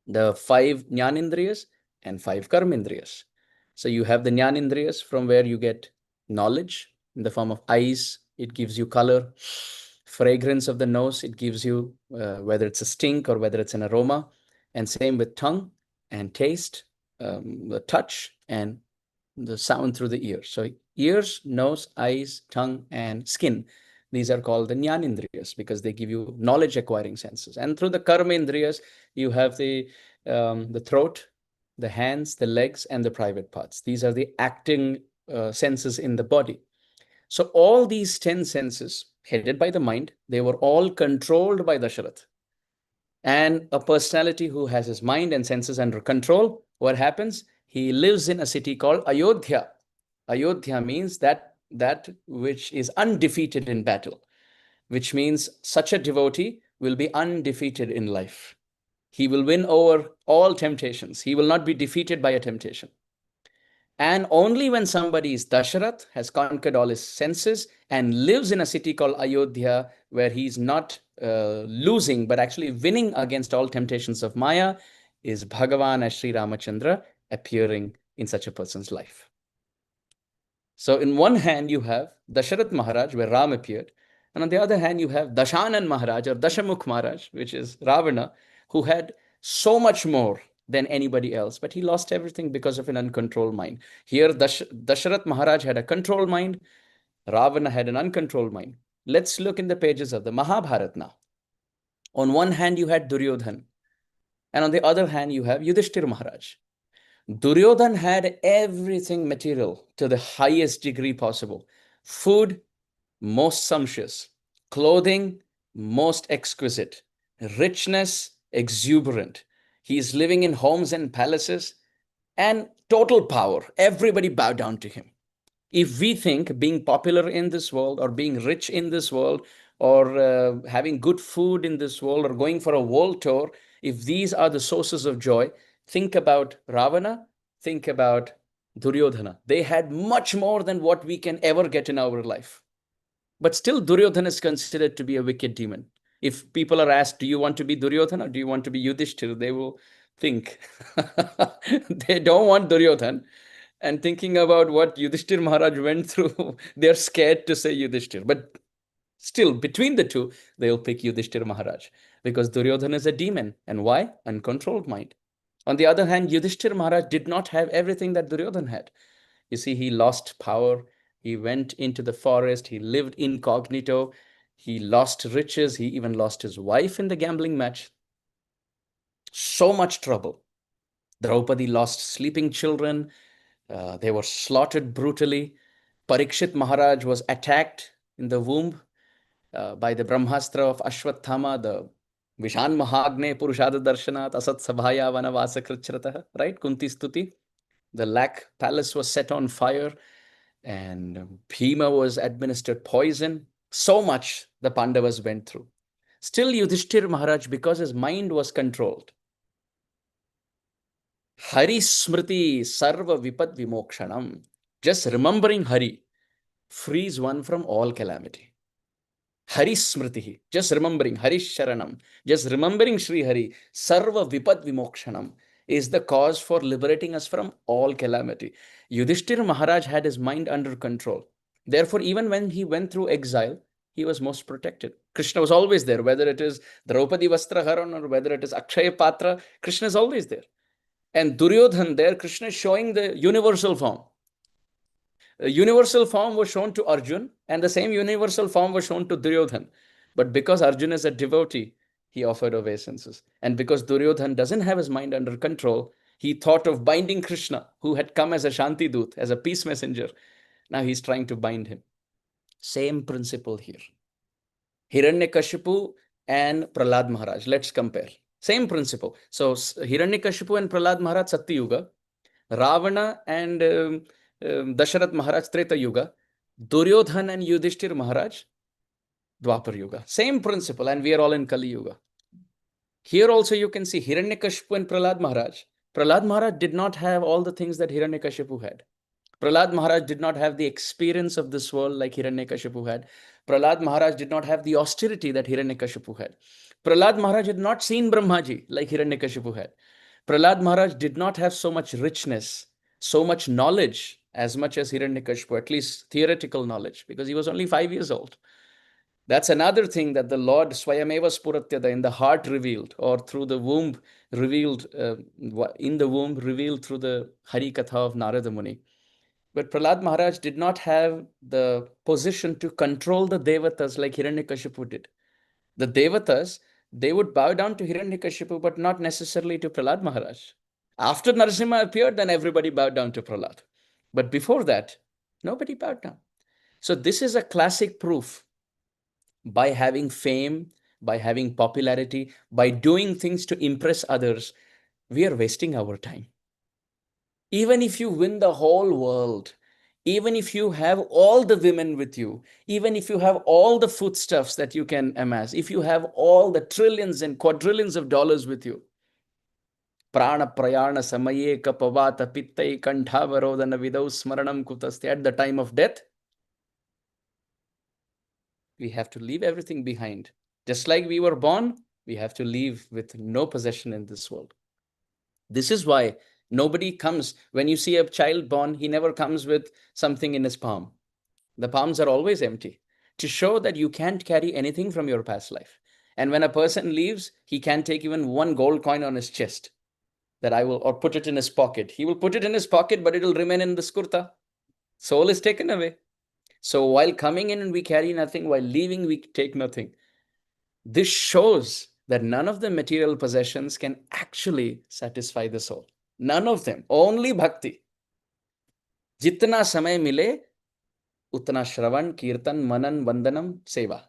The 5 Jnanindriyas and 5 Karmendriyas. So you have the Jnanindriyas from where you get knowledge in the form of eyes. It gives you color. Fragrance of the nose, it gives you whether it's a stink or whether it's an aroma. And same with tongue and taste, the touch and the sound through the ears. So ears, nose, eyes, tongue, and skin. These are called the Jnanindriyas because they give you knowledge acquiring senses. And through the Karmendriyas, you have the throat, the hands, the legs, and the private parts. These are the acting senses in the body. So all these 10 senses, headed by the mind, they were all controlled by Dasharath. And a personality who has his mind and senses under control, what happens? He lives in a city called Ayodhya. Ayodhya means that which is undefeated in battle, which means such a devotee will be undefeated in life. He will win over all temptations. He will not be defeated by a temptation. And only when somebody is Dasharath, has conquered all his senses and lives in a city called Ayodhya, where he's not losing, but actually winning against all temptations of Maya, is Bhagavan as Sri Ramachandra appearing in such a person's life. So in one hand, you have Dasharath Maharaj, where Ram appeared. And on the other hand, you have Dashanan Maharaj or Dashamukh Maharaj, which is Ravana, who had so much more than anybody else, but he lost everything because of an uncontrolled mind. Here, Dasharath Maharaj had a controlled mind. Ravana had an uncontrolled mind. Let's look in the pages of the Mahabharata now. On one hand, you had Duryodhan. And on the other hand, you have Yudhishthir Maharaj. Duryodhan had everything material to the highest degree possible. Food, most sumptuous. Clothing, most exquisite. Richness, exuberant. He's living in homes and palaces and total power. Everybody bow down to him. If we think being popular in this world or being rich in this world or having good food in this world or going for a world tour, if these are the sources of joy, think about Ravana, think about Duryodhana. They had much more than what we can ever get in our life. But still, Duryodhana is considered to be a wicked demon. If people are asked, do you want to be Duryodhana or do you want to be Yudhishthira? They will think. They don't want Duryodhana. And thinking about what Yudhishthir Maharaj went through, they're scared to say Yudhishthir. But still, between the two, they'll pick Yudhishthir Maharaj because Duryodhana is a demon. And why? Uncontrolled mind. On the other hand, Yudhishthir Maharaj did not have everything that Duryodhana had. You see, he lost power. He went into the forest. He lived incognito. He lost riches. He even lost his wife in the gambling match. So much trouble. Draupadi lost sleeping children. They were slaughtered brutally. Parikshit Maharaj was attacked in the womb by the Brahmastra of Ashwathama, the Vishan Mahagne Purushada Darshanat Asat Sabhaya Vanavasa Krichrataha, right? Kunti Stuti. The Lac palace was set on fire. And Bhima was administered poison. So much the Pandavas went through. Still, Yudhishthir Maharaj, because his mind was controlled, Hari Smriti Sarva Vipad Vimokshanam, just remembering Hari frees one from all calamity. Hari Smriti, just remembering Hari Sharanam, just remembering Sri Hari, Sarva Vipad Vimokshanam is the cause for liberating us from all calamity. Yudhishthir Maharaj had his mind under control. Therefore, even when he went through exile, he was most protected. Krishna was always there, whether it is Draupadi Vastraharan or whether it is Akshaya Patra, Krishna is always there. And Duryodhan, there, Krishna is showing the universal form. A universal form was shown to Arjun, and the same universal form was shown to Duryodhan. But because Arjun is a devotee, he offered obeisances. And because Duryodhan doesn't have his mind under control, he thought of binding Krishna, who had come as a Shanti Dut, as a peace messenger. Now he's trying to bind him. Same principle here. Hiranyakashipu and Prahlad Maharaj. Let's compare. Same principle. So Hiranyakashipu and Prahlad Maharaj, Satya Yuga. Ravana and Dasharath Maharaj, Treta Yuga. Duryodhan and Yudhishthir Maharaj, Dwapar Yuga. Same principle, and we are all in Kali Yuga. Here also you can see Hiranyakashipu and Prahlad Maharaj. Prahlad Maharaj did not have all the things that Hiranyakashipu had. Prahlad Maharaj did not have the experience of this world like Hiranyakashipu had. Prahlad Maharaj did not have the austerity that Hiranyakashipu had. Prahlad Maharaj had not seen Brahmaji like Hiranyakashipu had. Prahlad Maharaj did not have so much richness, so much knowledge as much as Hiranyakashipu, at least theoretical knowledge, because he was only 5 years old. That's another thing that the Lord Swayameva Spuratyada in the heart revealed, or through the womb revealed, in the womb revealed through the Hari Katha of Narada Muni. But Prahlad Maharaj did not have the position to control the Devatas like Hiranyakashipu did. The Devatas, they would bow down to Hiranyakashipu, but not necessarily to Prahlad Maharaj. After Narasimha appeared, then everybody bowed down to Prahlad. But before that, nobody bowed down. So this is a classic proof. By having fame, by having popularity, by doing things to impress others, we are wasting our time. Even if you win the whole world, even if you have all the women with you, even if you have all the foodstuffs that you can amass, if you have all the trillions and quadrillions of dollars with you, prana prayana samaye kapavata pittai kantavarodana vidau smaranam kutaste, at the time of death, we have to leave everything behind. Just like we were born, we have to leave with no possession in this world. This is why nobody comes, when you see a child born, he never comes with something in his palm. The palms are always empty, to show that you can't carry anything from your past life. And when a person leaves, he can't take even one gold coin on his chest, that I will, or put it in his pocket. He will put it in his pocket, but it will remain in the skurta. Soul is taken away. So while coming in, we carry nothing. While leaving, we take nothing. This shows that none of the material possessions can actually satisfy the soul. None of them. Only bhakti. Jitna samay mile, utna shravan, kirtan, manan, vandanam, seva.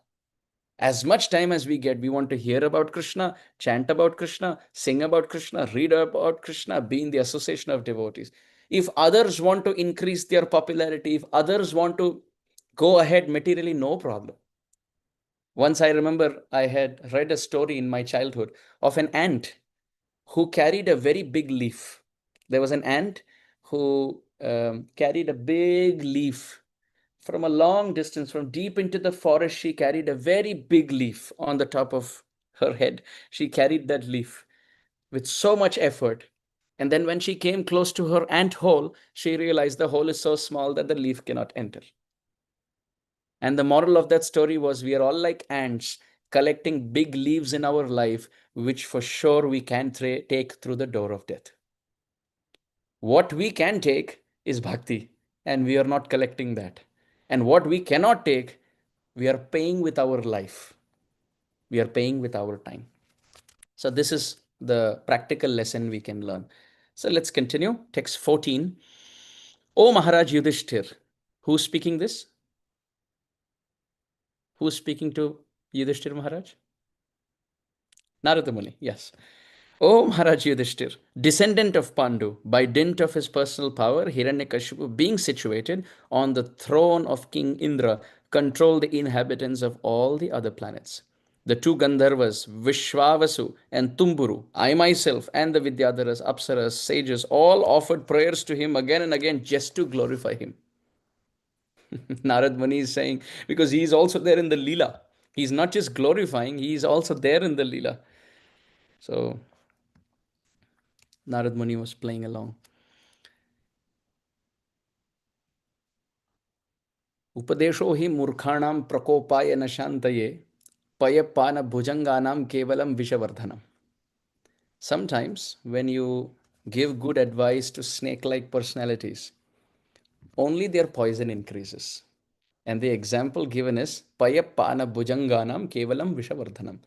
As much time as we get, we want to hear about Krishna, chant about Krishna, sing about Krishna, read about Krishna, be in the association of devotees. If others want to increase their popularity, if others want to go ahead materially, no problem. Once I remember I had read a story in my childhood of an ant who carried a very big leaf. There was an ant who carried a big leaf from a long distance, from deep into the forest. She carried a very big leaf on the top of her head. She carried that leaf with so much effort. And then when she came close to her ant hole, she realized the hole is so small that the leaf cannot enter. And the moral of that story was, we are all like ants collecting big leaves in our life, which for sure we can take through the door of death. What we can take is bhakti, and we are not collecting that. And what we cannot take, we are paying with our life. We are paying with our time. So this is the practical lesson we can learn. So let's continue. Text 14. O Maharaj Yudhishthir. Who's speaking this? Who's speaking to Yudhishthir Maharaj? Narada Muni, yes. O Maharaj Yudhishthir, descendant of Pandu, by dint of his personal power, Hiranyakashipu, being situated on the throne of King Indra, controlled the inhabitants of all the other planets. The two Gandharvas, Vishwavasu and Tumburu, I myself, and the Vidyadharas, Apsaras, sages, all offered prayers to him again and again just to glorify him. Narad Muni is saying, because he is also there in the Lila. He's not just glorifying, he is also there in the Lila. So Narad Muni was playing along. उपदेशो हि मूर्खाणां प्रकोपाय न शान्तये पयपान भुजंगानां केवलम विषवर्धनम. Sometimes when you give good advice to snake-like personalities, only their poison increases. And the example given is payapana bhujanganam kevalam vishavardhanam.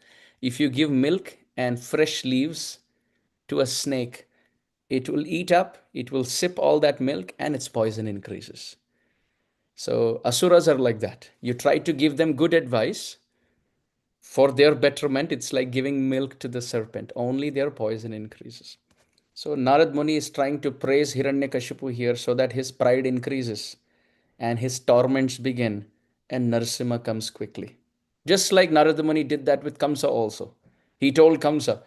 If you give milk and fresh leaves to a snake, it will eat up, it will sip all that milk, and its poison increases. So asuras are like that. You try to give them good advice for their betterment. It's like giving milk to the serpent. Only their poison increases. So Narad Muni is trying to praise Hiranyakashipu here so that his pride increases and his torments begin, and Narasimha comes quickly. Just like Narada Muni did that with Kamsa also. He told Kamsa,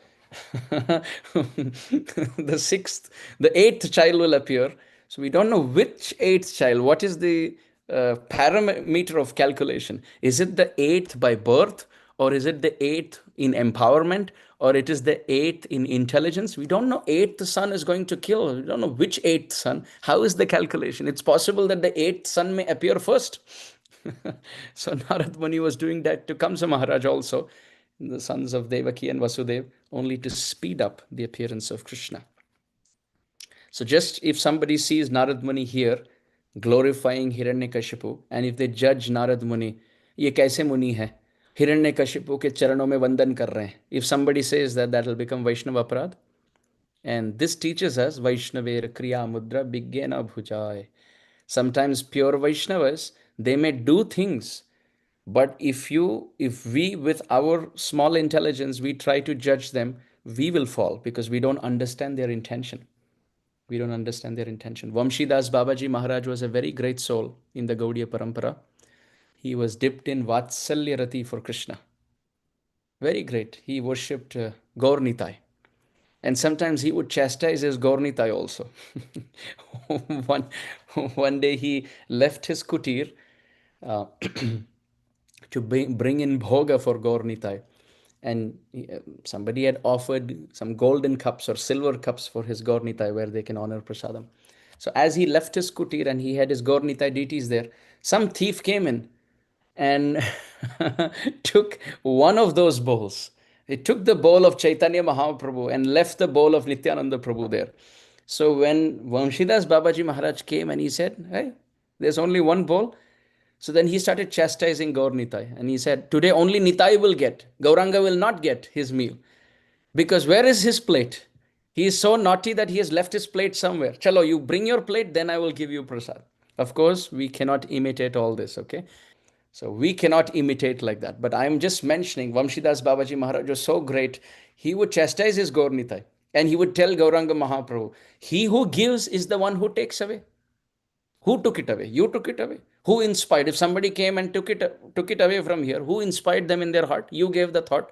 the eighth child will appear. So we don't know which eighth child. What is the parameter of calculation? Is it the eighth by birth, or is it the eighth in empowerment, or it is the eighth in intelligence? We don't know. Eighth son is going to kill. We don't know which eighth son. How is the calculation? It's possible that the eighth son may appear first. So Narad Muni was doing that to Kamsa Maharaj also, the sons of Devaki and Vasudev, only to speed up the appearance of Krishna. So just if somebody sees Narad Muni here glorifying Hiranyakashipu, and if they judge Narad Muni, ये कैसे मुनि है, हिरण्यकशिपु के चरणों में वंदन कर रहे हैं, if somebody says that, that will become Vaishnava aparad. And this teaches us Vaishnaver Kriya Mudra Bigyena Bhujai. Sometimes pure Vaishnavas, they may do things, but if we with our small intelligence, we try to judge them, we will fall because we don't understand their intention. We don't understand their intention. Vamshidas Babaji Maharaj was a very great soul in the Gaudiya Parampara. He was dipped in Vatsalya Rati for Krishna. Very great. He worshipped Gaur Nitai. And sometimes he would chastise his Gaur Nitai also. one day he left his kutir to bring in bhoga for Gaur Nitai. And somebody had offered some golden cups or silver cups for his Gaur Nitai where they can honor prasadam. So as he left his kutir and he had his Gaur Nitai deities there, some thief came in and took one of those bowls. He took the bowl of Chaitanya Mahaprabhu and left the bowl of Nityananda Prabhu there. So when Vamshidas Babaji Maharaj came and he said, hey, there's only one bowl. So then he started chastising Gaur Nitai and he said, today only Nitai will get. Gauranga will not get his meal. Because where is his plate? He is so naughty that he has left his plate somewhere. Chalo, you bring your plate, then I will give you prasad. Of course, we cannot imitate all this, okay? So we cannot imitate like that. But I'm just mentioning Vamshidas Babaji Maharaj was so great. He would chastise his Gaur Nitai and he would tell Gauranga Mahaprabhu, he who gives is the one who takes away. Who took it away? You took it away. Who inspired? If somebody came and took it away from here, who inspired them in their heart? You gave the thought.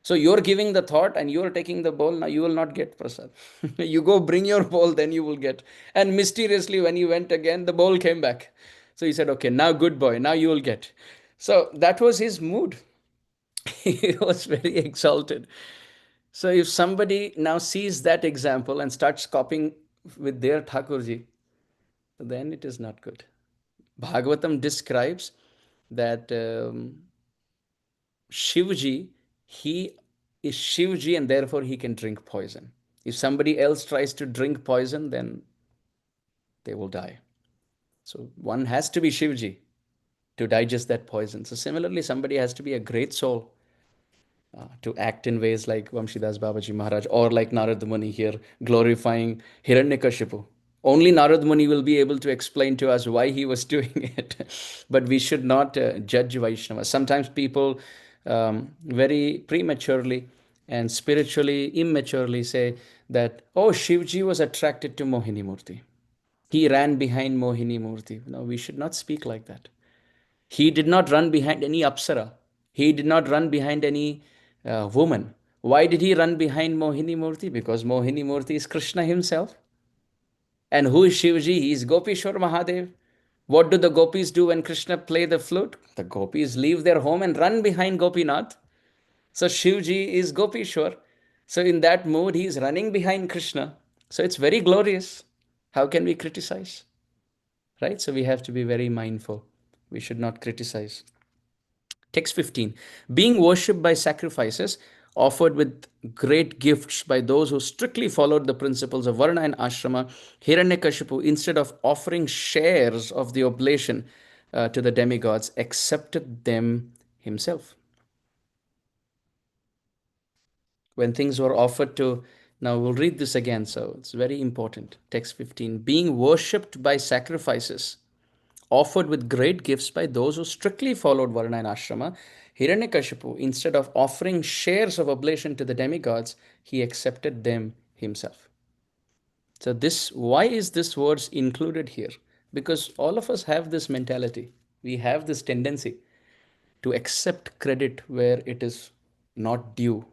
So you're giving the thought and you're taking the bowl. Now you will not get prasad. You go bring your bowl, then you will get. And mysteriously, when you went again, the bowl came back. So he said, okay, now good boy, now you will get. So that was his mood. He was very exalted. So if somebody now sees that example and starts copying with their Thakurji, then it is not good. Bhagavatam describes that Shivji, he is Shivji and therefore he can drink poison. If somebody else tries to drink poison, then they will die. So one has to be Shivji to digest that poison. So similarly, somebody has to be a great soul to act in ways like Vamshidas Babaji Maharaj or like Narada Muni here, glorifying Hiranyakashipu. Only Narada Muni will be able to explain to us why he was doing it. But we should not judge Vaishnavas. Sometimes people very prematurely and spiritually, immaturely say that, oh, Shivji was attracted to Mohini Murti. He ran behind Mohini Murti. No, we should not speak like that. He did not run behind any Apsara. He did not run behind any woman. Why did he run behind Mohini Murti? Because Mohini Murti is Krishna himself. And who is Shivji? He is Gopishwar Mahadev. What do the gopis do when Krishna play the flute? The gopis leave their home and run behind Gopinath. So Shivji is Gopishwar. So in that mood, he is running behind Krishna. So it's very glorious. How can we criticize? Right? So we have to be very mindful. We should not criticize. Text 15. Being worshipped by sacrifices offered with great gifts by those who strictly followed the principles of Varna and Ashrama, Hiranyakashipu, instead of offering shares of the oblation to the demigods, accepted them himself. When things were offered to, now we'll read this again, so it's very important. Text 15. Being worshipped by sacrifices offered with great gifts by those who strictly followed Varna and Ashrama, Hiranyakashipu, instead of offering shares of oblation to the demigods, he accepted them himself. So this, why is this words included here? Because all of us have this mentality. We have this tendency to accept credit where it is not due.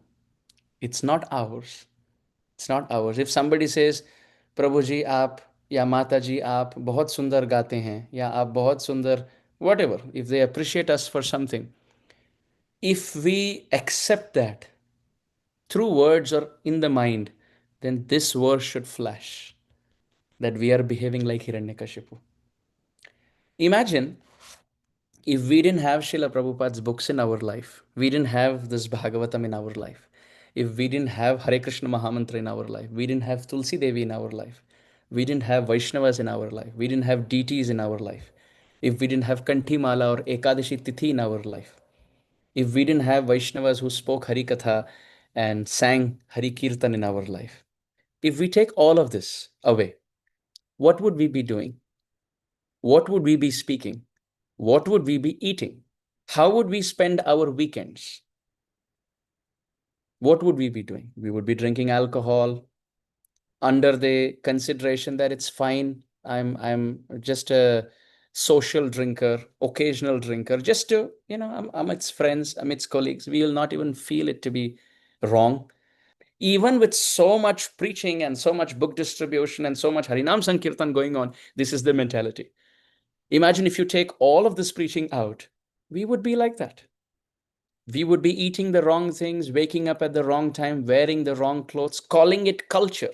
It's not ours. It's not ours. If somebody says, प्रभु जी आप या माता जी आप बहुत सुंदर गाते हैं या आप बहुत सुंदर, whatever, if they appreciate us for something, if we accept that through words or in the mind, then this verse should flash that we are behaving like Hiranyakashipu. Imagine if we didn't have Srila Prabhupada's books in our life, we didn't have this Bhagavatam in our life, if we didn't have Hare Krishna Mahamantra in our life, we didn't have Tulsi Devi in our life, we didn't have Vaishnavas in our life, we didn't have deities in our life, if we didn't have Kanti Mala or Ekadashi Tithi in our life, if we didn't have Vaishnavas who spoke Hari Katha and sang Hari Kirtan in our life, if we take all of this away, what would we be doing? What would we be speaking? What would we be eating? How would we spend our weekends? What would we be doing? We would be drinking alcohol under the consideration that it's fine. I'm just a social drinker, occasional drinker, just to, amidst friends, amidst colleagues. We will not even feel it to be wrong. Even with so much preaching and so much book distribution and so much Harinam Sankirtan going on, this is the mentality. Imagine if you take all of this preaching out, we would be like that. We would be eating the wrong things, waking up at the wrong time, wearing the wrong clothes, calling it culture.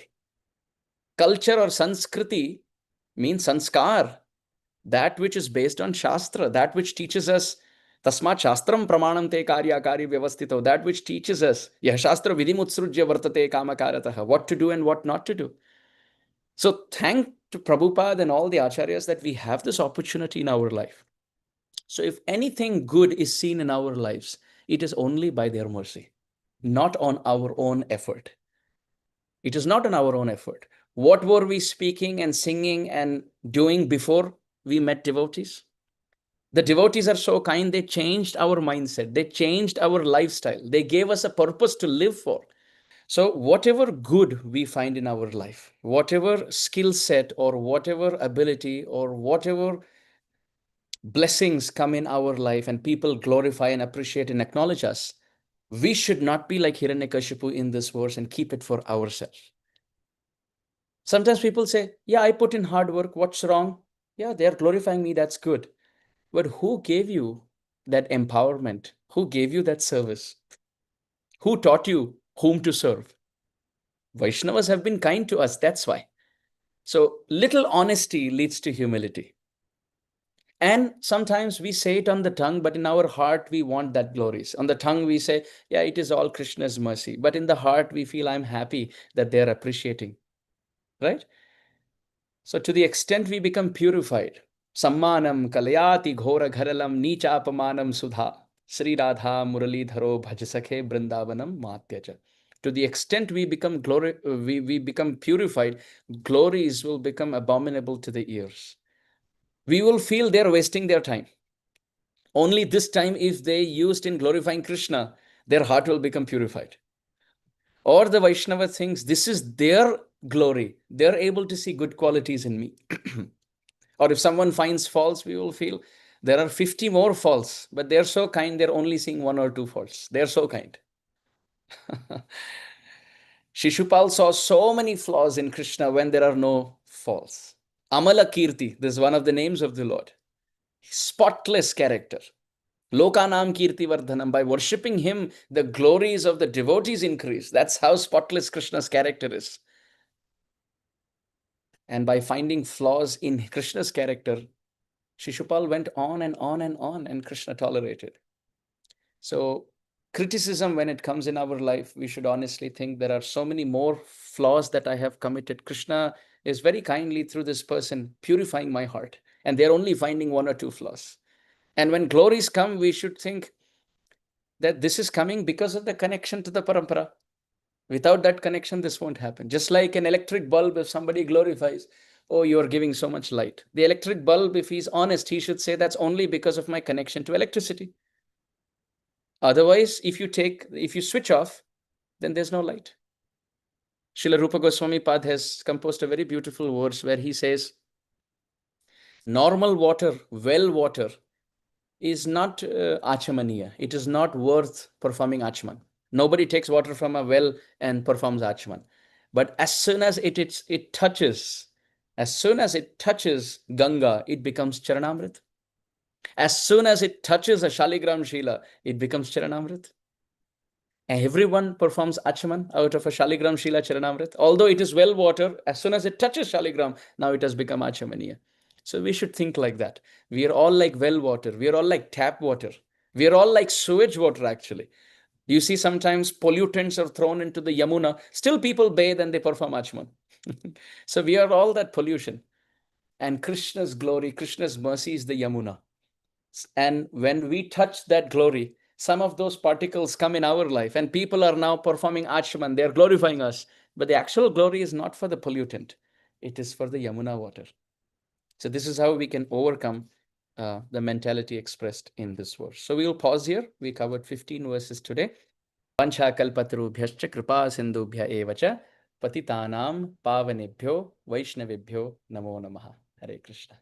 Culture or Sanskriti means sanskar, that which is based on Shastra, that which teaches us Tasmat Shastram Pramanam Te Karya Kari Vyavastito, that which teaches us Yah Shastra Vidimutsrujya Vartate Kamakaratah, what to do and what not to do. So thank to Prabhupada and all the acharyas that we have this opportunity in our life. So if anything good is seen in our lives, it is only by their mercy, not on our own effort. It is not on our own effort. What were we speaking and singing and doing before we met devotees? The devotees are so kind, they changed our mindset. They changed our lifestyle. They gave us a purpose to live for. So whatever good we find in our life, whatever skill set or whatever ability or whatever blessings come in our life and people glorify and appreciate and acknowledge us, we should not be like Hiranyakashipu in this verse and keep it for ourselves. Sometimes people say, yeah, I put in hard work. What's wrong? Yeah, they're glorifying me. That's good. But who gave you that empowerment? Who gave you that service? Who taught you whom to serve? Vaishnavas have been kind to us. That's why. So little honesty leads to humility. And sometimes we say it on the tongue, but in our heart, we want that glories. On the tongue, we say, yeah, it is all Krishna's mercy. But in the heart, we feel I'm happy that they're appreciating. Right? So to the extent we become purified, sammanam kalayati ghora gharalam nichapamanam sudha, Sri Radha Muralidharo bhajasakhe brindavanam matyaja. To the extent we become we become purified, glories will become abominable to the ears. We will feel they're wasting their time. Only this time, if they used in glorifying Krishna, their heart will become purified. Or the Vaishnava thinks this is their glory. They're able to see good qualities in me. Or if someone finds faults, we will feel there are 50 more faults, but they're so kind, they're only seeing one or two faults. They're so kind. Shishupal saw so many flaws in Krishna when there are no faults. Amala Kirti, this is one of the names of the Lord. Spotless character. Lokanam Kirti Vardhanam. By worshipping him, the glories of the devotees increase. That's how spotless Krishna's character is. And by finding flaws in Krishna's character, Shishupal went on and on and on, and Krishna tolerated. So, criticism, when it comes in our life, we should honestly think there are so many more flaws that I have committed. Krishna is very kindly, through this person, purifying my heart. And they're only finding one or two flaws. And when glories come, we should think that this is coming because of the connection to the parampara. Without that connection, this won't happen. Just like an electric bulb, if somebody glorifies, oh, you're giving so much light. The electric bulb, if he's honest, he should say that's only because of my connection to electricity. Otherwise, if you switch off, then there's no light. Srila Rupa Goswami Pad has composed a very beautiful verse where he says, normal water, well water, is not achamaniya. It is not worth performing achman. Nobody takes water from a well and performs achman. But as soon as it touches Ganga, it becomes Charanamrit. As soon as it touches a Shaligram Shila, it becomes Charanamrit. And everyone performs achman out of a Shaligram Shila Charanamrit. Although it is well water, as soon as it touches Shaligram, now it has become achamaniya. So we should think like that. We are all like well water. We are all like tap water. We are all like sewage water, actually. You see, sometimes pollutants are thrown into the Yamuna. Still people bathe and they perform achman. So we are all that pollution. And Krishna's glory, Krishna's mercy is the Yamuna. And when we touch that glory, some of those particles come in our life, and people are now performing achman. They are glorifying us. But the actual glory is not for the pollutant. It is for the Yamuna water. So this is how we can overcome the mentality expressed in this verse. So we will pause here. We covered 15 verses today. Pancha kalpatarubhyascha kripa sindhubhya evacha patitanam pavanebhyo vaishnavebhyo namo namaha. Hare Krishna.